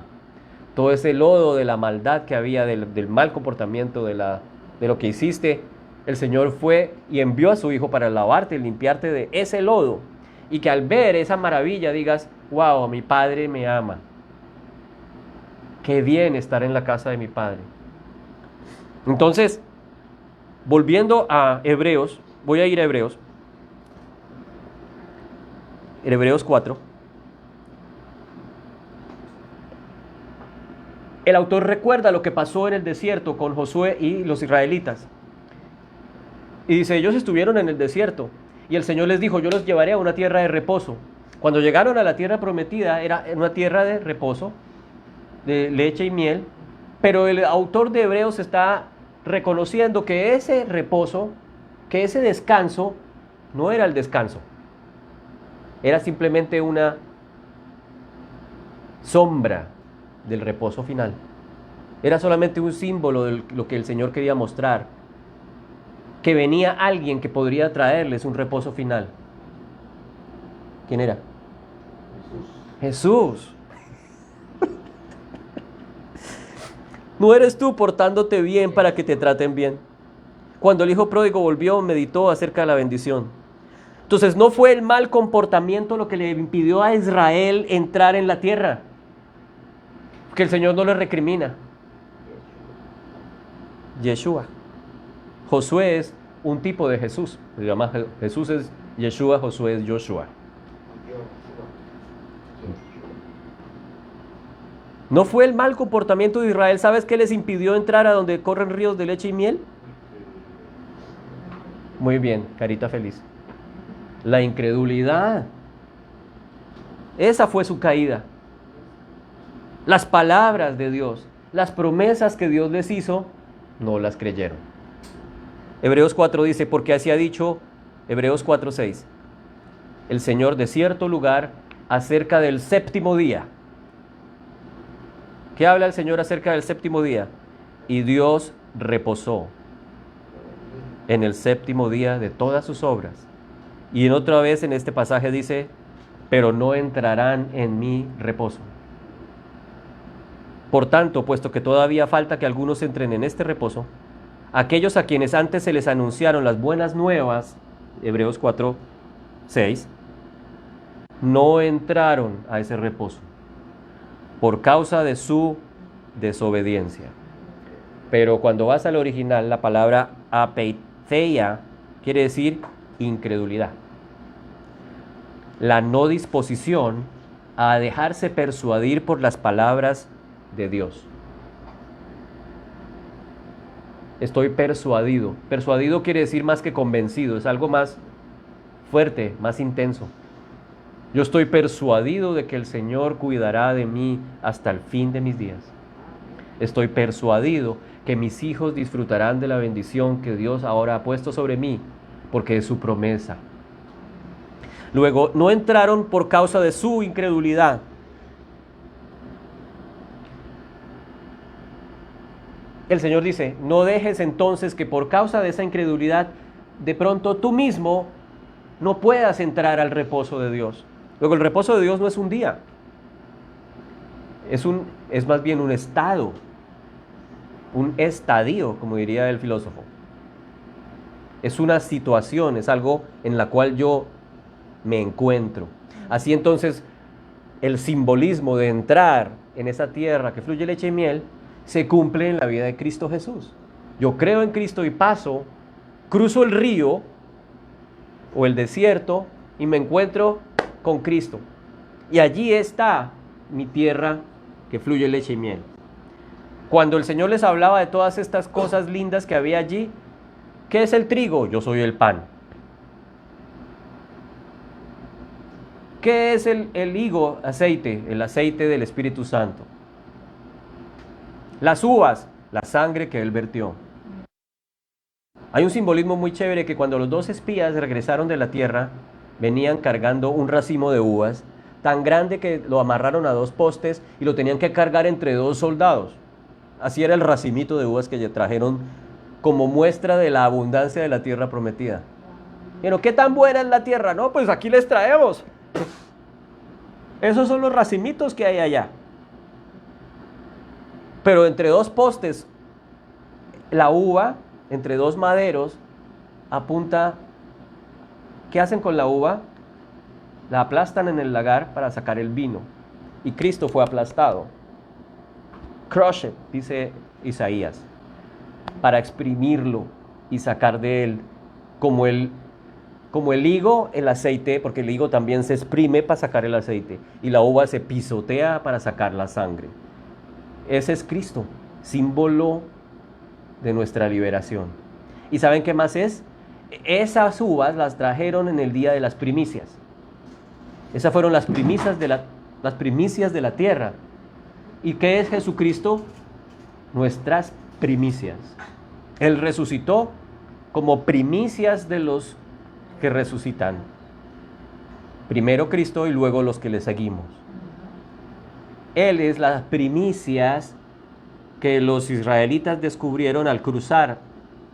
todo ese lodo de la maldad que había, del mal comportamiento, de lo que hiciste El Señor fue y envió a su Hijo para lavarte y limpiarte de ese lodo. Y que al ver esa maravilla digas, wow, mi Padre me ama. Qué bien estar en la casa de mi Padre. Entonces, volviendo a Hebreos, voy a ir a Hebreos. En Hebreos 4. El autor recuerda lo que pasó en el desierto con Josué y los israelitas. Y dice, ellos estuvieron en el desierto y el Señor les dijo, yo los llevaré a una tierra de reposo. Cuando llegaron a la tierra prometida, era una tierra de reposo, de leche y miel, pero el autor de Hebreos está reconociendo que ese reposo, que ese descanso, no era el descanso. Era simplemente una sombra del reposo final. Era solamente un símbolo de lo que el Señor quería mostrar. Que venía alguien que podría traerles un reposo final. ¿Quién era? Jesús. ¿No eres tú portándote bien para que te traten bien? Cuando el hijo pródigo volvió, meditó acerca de la bendición. Entonces, no fue el mal comportamiento lo que le impidió a Israel entrar en la tierra. Que el Señor no le recrimina. Yeshua. Josué es un tipo de Jesús. Se llama Jesús es Yeshua, Josué es Joshua. ¿No fue el mal comportamiento de Israel? ¿Sabes qué les impidió entrar a donde corren ríos de leche y miel? Muy bien, carita feliz. La incredulidad. Esa fue su caída. Las palabras de Dios, las promesas que Dios les hizo, no las creyeron. Hebreos 4 dice, porque así ha dicho, Hebreos 4:6, el Señor de cierto lugar acerca del séptimo día. ¿Qué habla el Señor acerca del séptimo día? Y Dios reposó en el séptimo día de todas sus obras. Y en otra vez en este pasaje dice, pero no entrarán en mi reposo. Por tanto, puesto que todavía falta que algunos entren en este reposo, aquellos a quienes antes se les anunciaron las buenas nuevas, Hebreos 4:6, no entraron a ese reposo por causa de su desobediencia. Pero cuando vas al original, la palabra apetheia quiere decir incredulidad. La no disposición a dejarse persuadir por las palabras de Dios. Estoy persuadido. Persuadido quiere decir más que convencido, es algo más fuerte, más intenso. Yo estoy persuadido de que el Señor cuidará de mí hasta el fin de mis días. Estoy persuadido que mis hijos disfrutarán de la bendición que Dios ahora ha puesto sobre mí, porque es su promesa. Luego, no entraron por causa de su incredulidad. El Señor dice, no dejes entonces que por causa de esa incredulidad, de pronto tú mismo no puedas entrar al reposo de Dios. Luego, el reposo de Dios no es un día. Es más bien un estado. Un estadio, como diría el filósofo. Es una situación, es algo en la cual yo me encuentro. Así entonces, el simbolismo de entrar en esa tierra que fluye leche y miel se cumple en la vida de Cristo Jesús. Yo creo en Cristo y paso, cruzo el río o el desierto y me encuentro con Cristo. Y allí está mi tierra que fluye leche y miel. Cuando el Señor les hablaba de todas estas cosas lindas que había allí, ¿qué es el trigo? Yo soy el pan. ¿Qué es el higo? Aceite, el aceite del Espíritu Santo. Las uvas, la sangre que Él vertió. Hay un simbolismo muy chévere que cuando los dos espías regresaron de la tierra, venían cargando un racimo de uvas tan grande que lo amarraron a 2 postes y lo tenían que cargar entre 2 soldados. Así era el racimito de uvas que trajeron como muestra de la abundancia de la tierra prometida. Pero ¿qué tan buena es la tierra? No, pues aquí les traemos. Esos son los racimitos que hay allá. Pero entre 2 postes, la uva, entre 2 maderos, apunta, ¿qué hacen con la uva? La aplastan en el lagar para sacar el vino. Y Cristo fue aplastado. Crush it, dice Isaías, para exprimirlo y sacar de él, como el higo, el aceite, porque el higo también se exprime para sacar el aceite, y la uva se pisotea para sacar la sangre. Ese es Cristo, símbolo de nuestra liberación. ¿Y saben qué más es? Esas uvas las trajeron en el día de las primicias. Esas fueron las primicias de la tierra. ¿Y qué es Jesucristo? Nuestras primicias. Él resucitó como primicias de los que resucitan. Primero Cristo y luego los que le seguimos. Él es las primicias que los israelitas descubrieron al cruzar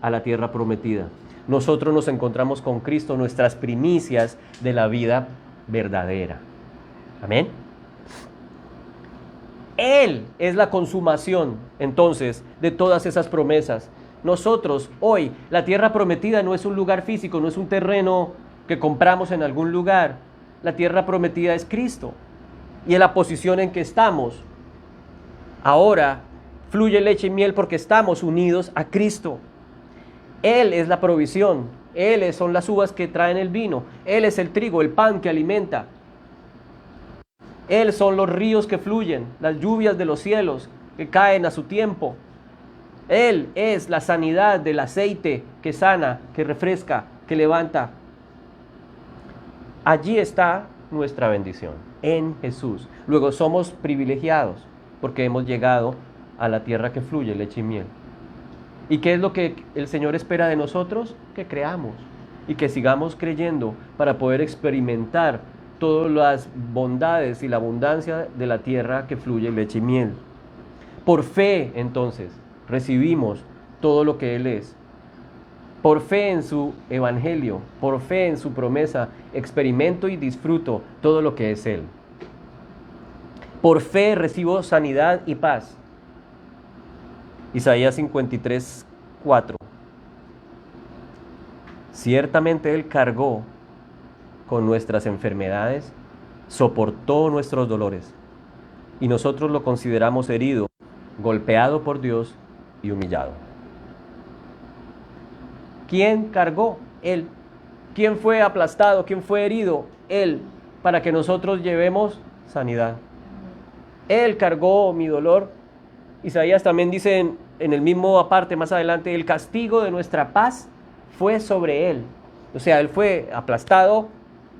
a la tierra prometida. Nosotros nos encontramos con Cristo, nuestras primicias de la vida verdadera. Amén. Él es la consumación, entonces, de todas esas promesas. Nosotros, hoy, la tierra prometida no es un lugar físico, no es un terreno que compramos en algún lugar. La tierra prometida es Cristo. Y en la posición en que estamos, ahora, fluye leche y miel porque estamos unidos a Cristo. Él es la provisión. Él son las uvas que traen el vino. Él es el trigo, el pan que alimenta. Él son los ríos que fluyen, las lluvias de los cielos que caen a su tiempo. Él es la sanidad del aceite que sana, que refresca, que levanta. Allí está nuestra bendición, en Jesús. Luego somos privilegiados porque hemos llegado a la tierra que fluye leche y miel. ¿Y qué es lo que el Señor espera de nosotros? Que creamos y que sigamos creyendo para poder experimentar todas las bondades y la abundancia de la tierra que fluye leche y miel. Por fe, entonces, recibimos todo lo que Él es. Por fe en su evangelio, por fe en su promesa, experimento y disfruto todo lo que es Él. Por fe recibo sanidad y paz. Isaías 53:4. Ciertamente Él cargó con nuestras enfermedades, soportó nuestros dolores, y nosotros lo consideramos herido, golpeado por Dios y humillado. ¿Quién cargó? Él. ¿Quién fue aplastado? ¿Quién fue herido? Él, para que nosotros llevemos sanidad. Él cargó mi dolor. Isaías también dice en el mismo aparte más adelante, el castigo de nuestra paz fue sobre Él. O sea, Él fue aplastado,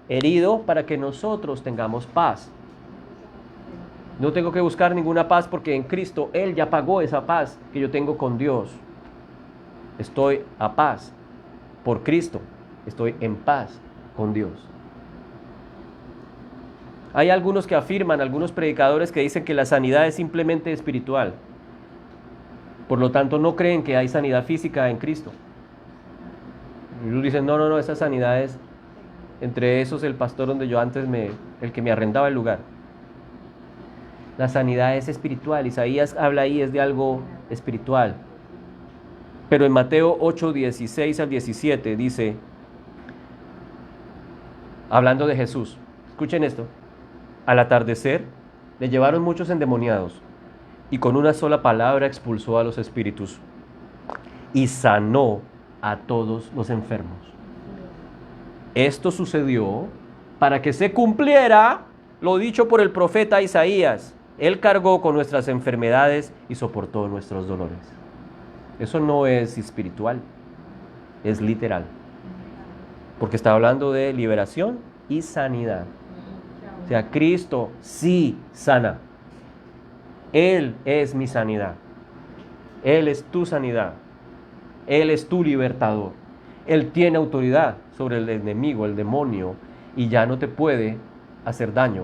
herido, para que nosotros tengamos paz. No tengo que buscar ninguna paz porque en Cristo Él ya pagó esa paz que yo tengo con Dios. Estoy a paz por Cristo. Estoy en paz con Dios. Hay algunos que afirman, algunos predicadores que dicen que la sanidad es simplemente espiritual. Por lo tanto, no creen que hay sanidad física en Cristo. Ellos dicen, no, esa sanidad es, entre esos el pastor donde yo antes el que me arrendaba el lugar. La sanidad es espiritual. Isaías habla ahí, es de algo espiritual. Pero en Mateo 8:16 al 17 dice, hablando de Jesús, escuchen esto, al atardecer le llevaron muchos endemoniados y con una sola palabra expulsó a los espíritus y sanó a todos los enfermos. Esto sucedió para que se cumpliera lo dicho por el profeta Isaías. Él cargó con nuestras enfermedades y soportó nuestros dolores. Eso no es espiritual, es literal. Porque está hablando de liberación y sanidad. O sea, Cristo sí sana. Él es mi sanidad. Él es tu sanidad. Él es tu libertador. Él tiene autoridad sobre el enemigo, el demonio, y ya no te puede hacer daño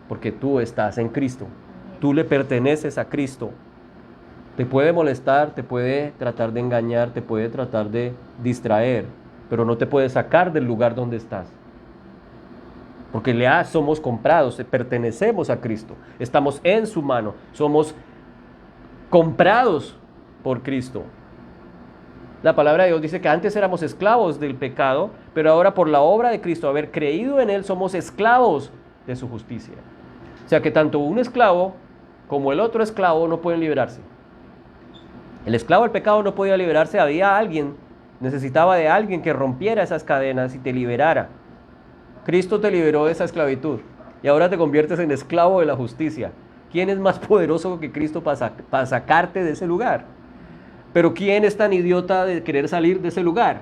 porque tú estás en Cristo. Tú le perteneces a Cristo. Te puede molestar, te puede tratar de engañar, te puede tratar de distraer, pero no te puede sacar del lugar donde estás. Porque somos comprados, pertenecemos a Cristo, estamos en su mano, somos comprados por Cristo. La palabra de Dios dice que antes éramos esclavos del pecado, pero ahora por la obra de Cristo, haber creído en Él, somos esclavos de su justicia. O sea que tanto un esclavo como el otro esclavo no pueden liberarse. El esclavo del pecado no podía liberarse, necesitaba de alguien que rompiera esas cadenas y te liberara. Cristo te liberó de esa esclavitud y ahora te conviertes en esclavo de la justicia. ¿Quién es más poderoso que Cristo para sacarte de ese lugar? Pero ¿quién es tan idiota de querer salir de ese lugar?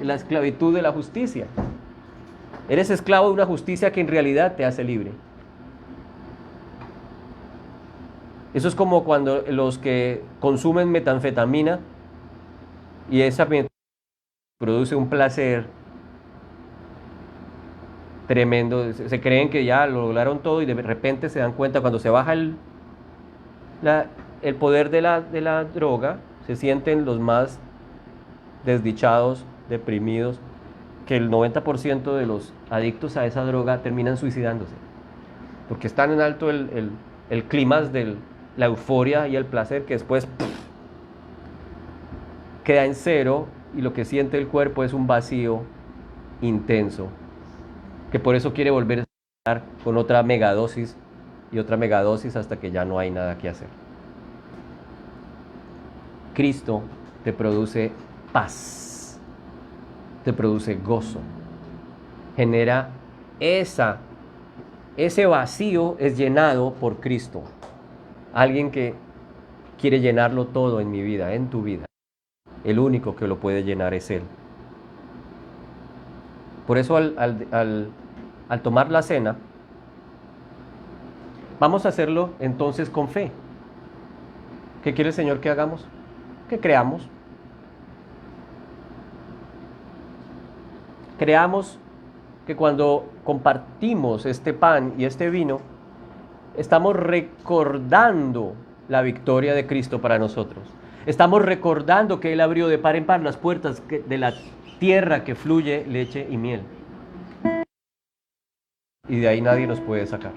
La esclavitud de la justicia. Eres esclavo de una justicia que en realidad te hace libre. Eso es como cuando los que consumen metanfetamina y esa metanfetamina produce un placer tremendo. Se creen que ya lo lograron todo y de repente se dan cuenta cuando se baja el poder de la droga, se sienten los más desdichados, deprimidos, que el 90% de los adictos a esa droga terminan suicidándose, porque están en alto el clímax de la euforia y el placer, que después queda en cero y lo que siente el cuerpo es un vacío intenso, que por eso quiere volver a estar con otra megadosis y otra megadosis hasta que ya no hay nada que hacer. Cristo te produce paz, te produce gozo, genera ese vacío es llenado por Cristo. Alguien que quiere llenarlo todo en mi vida, en tu vida. El único que lo puede llenar es Él. Por eso al tomar la cena, vamos a hacerlo entonces con fe. ¿Qué quiere el Señor que hagamos? Que creamos. Creamos que cuando compartimos este pan y este vino, estamos recordando la victoria de Cristo para nosotros. Estamos recordando que Él abrió de par en par las puertas de la tierra que fluye leche y miel. Y de ahí nadie nos puede sacar.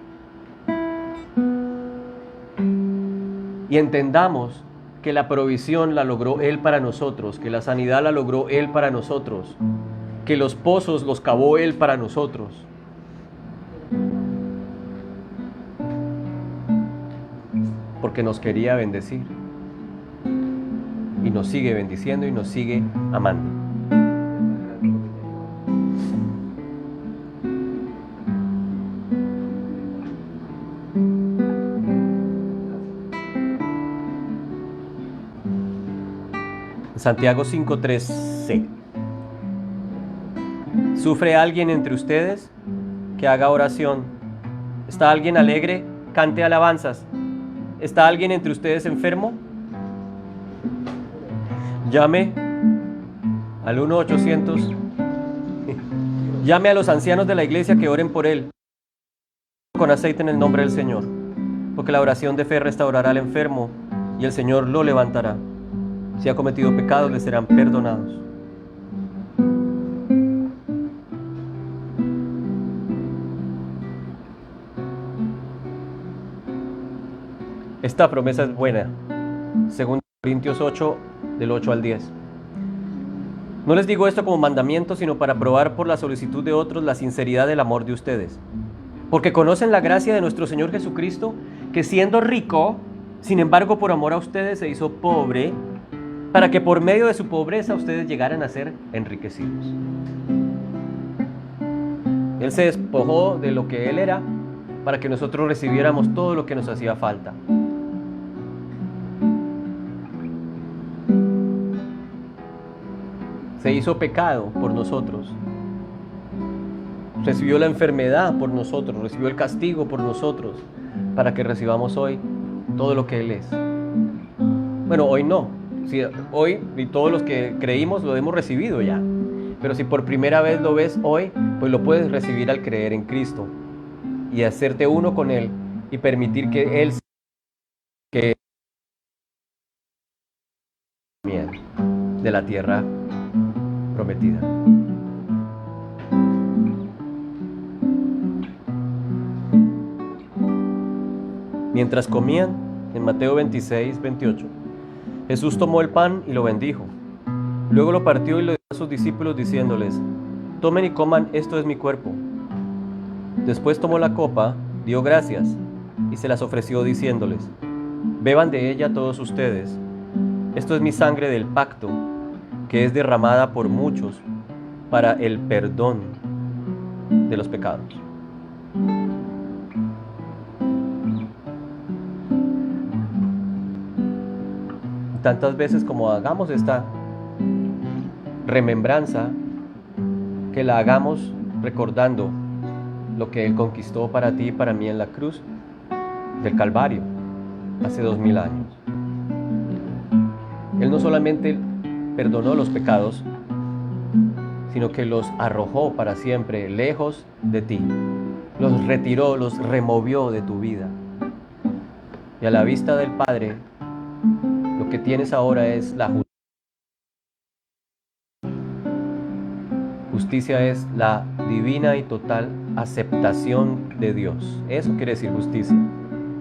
Y entendamos que la provisión la logró Él para nosotros, que la sanidad la logró Él para nosotros, que los pozos los cavó Él para nosotros. Porque nos quería bendecir. Y nos sigue bendiciendo y nos sigue amando. Santiago 5:3c. ¿Sufre alguien entre ustedes? Que haga oración. ¿Está alguien alegre? Cante alabanzas. ¿Está alguien entre ustedes enfermo? Llame al 1-800. Llame a los ancianos de la iglesia que oren por él con aceite en el nombre del Señor, porque la oración de fe restaurará al enfermo y el Señor lo levantará. Si ha cometido pecados, le serán perdonados. Esta promesa es buena. Según Corintios 8, del 8 al 10. No les digo esto como mandamiento, sino para probar por la solicitud de otros la sinceridad del amor de ustedes. Porque conocen la gracia de nuestro Señor Jesucristo, que siendo rico, sin embargo por amor a ustedes se hizo pobre, para que por medio de su pobreza ustedes llegaran a ser enriquecidos. Él se despojó de lo que Él era, para que nosotros recibiéramos todo lo que nos hacía falta. Se hizo pecado por nosotros, recibió la enfermedad por nosotros, recibió el castigo por nosotros, para que recibamos hoy todo lo que Él es. Bueno, hoy no, si hoy y todos los que creímos lo hemos recibido ya, pero si por primera vez lo ves hoy, pues lo puedes recibir al creer en Cristo y hacerte uno con Él y permitir que Él que de la tierra prometida. Mientras comían, en Mateo 26, 28, Jesús tomó el pan y lo bendijo. Luego lo partió y lo dio a sus discípulos diciéndoles: tomen y coman, esto es mi cuerpo. Después tomó la copa, dio gracias y se las ofreció diciéndoles: beban de ella todos ustedes. Esto es mi sangre del pacto, que es derramada por muchos para el perdón de los pecados. Tantas veces como hagamos esta remembranza, que la hagamos recordando lo que Él conquistó para ti y para mí en la cruz del Calvario hace 2000 años. Él no solamente perdonó los pecados, sino que los arrojó para siempre lejos de ti, los retiró, los removió de tu vida. Y a la vista del Padre, lo que tienes ahora es la justicia. Justicia es la divina y total aceptación de Dios. Eso quiere decir justicia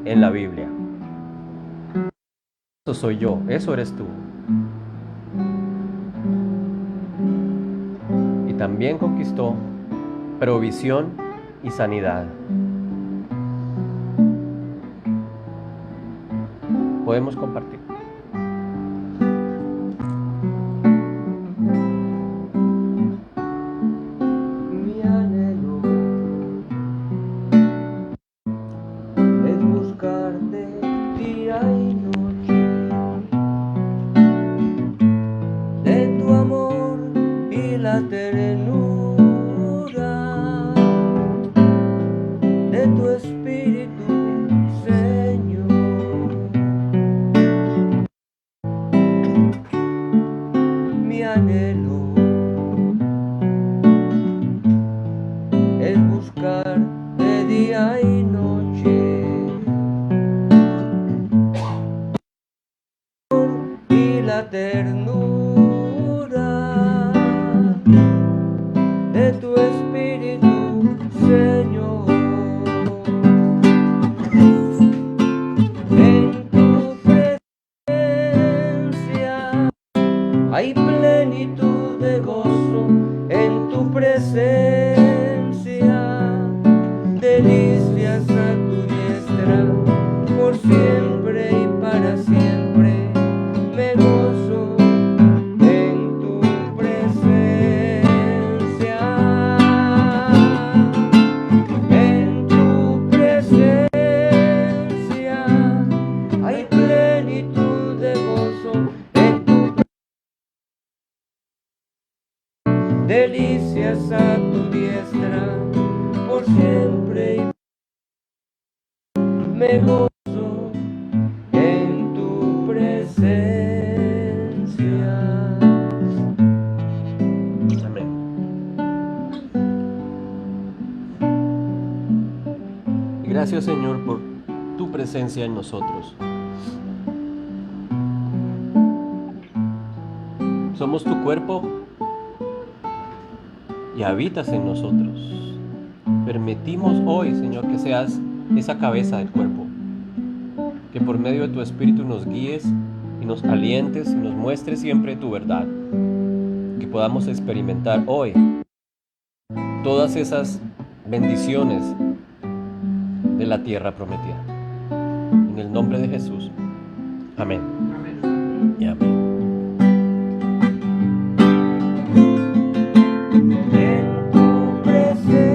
en la Biblia. Eso soy yo, eso eres tú. Y también conquistó provisión y sanidad. Podemos compartir. Mi anhelo es buscarte día y noche, de tu amor y la ternura de tu espíritu, Señor. Mi anhelo es buscar de día y noche y la ternura de tu espíritu, Señor. En tu presencia hay plenitud de gozo, en tu presencia delicias a tu diestra, por siempre y para siempre me gozo en tu presencia. En tu presencia hay plenitud de gozo, en tu delicias a tu diestra, por siempre y me gozo en tu presencia. Amén. Y gracias, Señor, por tu presencia en nosotros. Somos tu cuerpo y habitas en nosotros. Permitimos hoy, Señor, que seas esa cabeza del cuerpo, que por medio de tu Espíritu nos guíes y nos alientes y nos muestres siempre tu verdad, que podamos experimentar hoy todas esas bendiciones de la tierra prometida. En el nombre de Jesús. Amén. Y amén. En tu presencia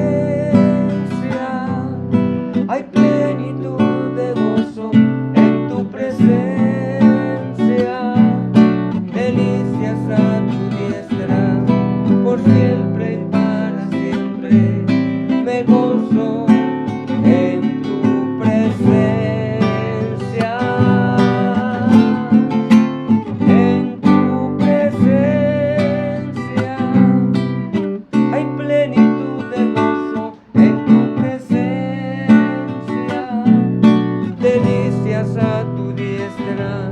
hay plenitud de gozo, en tu presencia delicias a tu diestra, por siempre y para siempre me gozo en tu presencia. En tu presencia hay plenitud de gozo, en tu presencia delicias a tu diestra,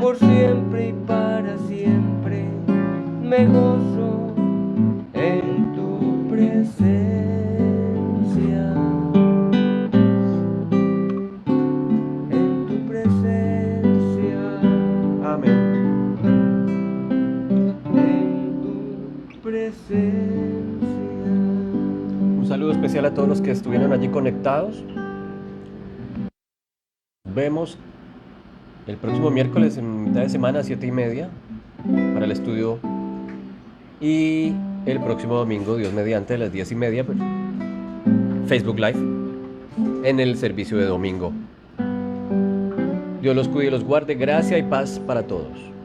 por siempre y para siempre me gozo en tu presencia. En tu presencia. Amén. En presencia. Un saludo especial a todos los que estuvieron allí conectados. Nos vemos el próximo miércoles en mitad de semana, 7:30, para el estudio. Y el próximo domingo, Dios mediante, a las 10:30, Facebook Live, en el servicio de domingo. Dios los cuide y los guarde. Gracia y paz para todos.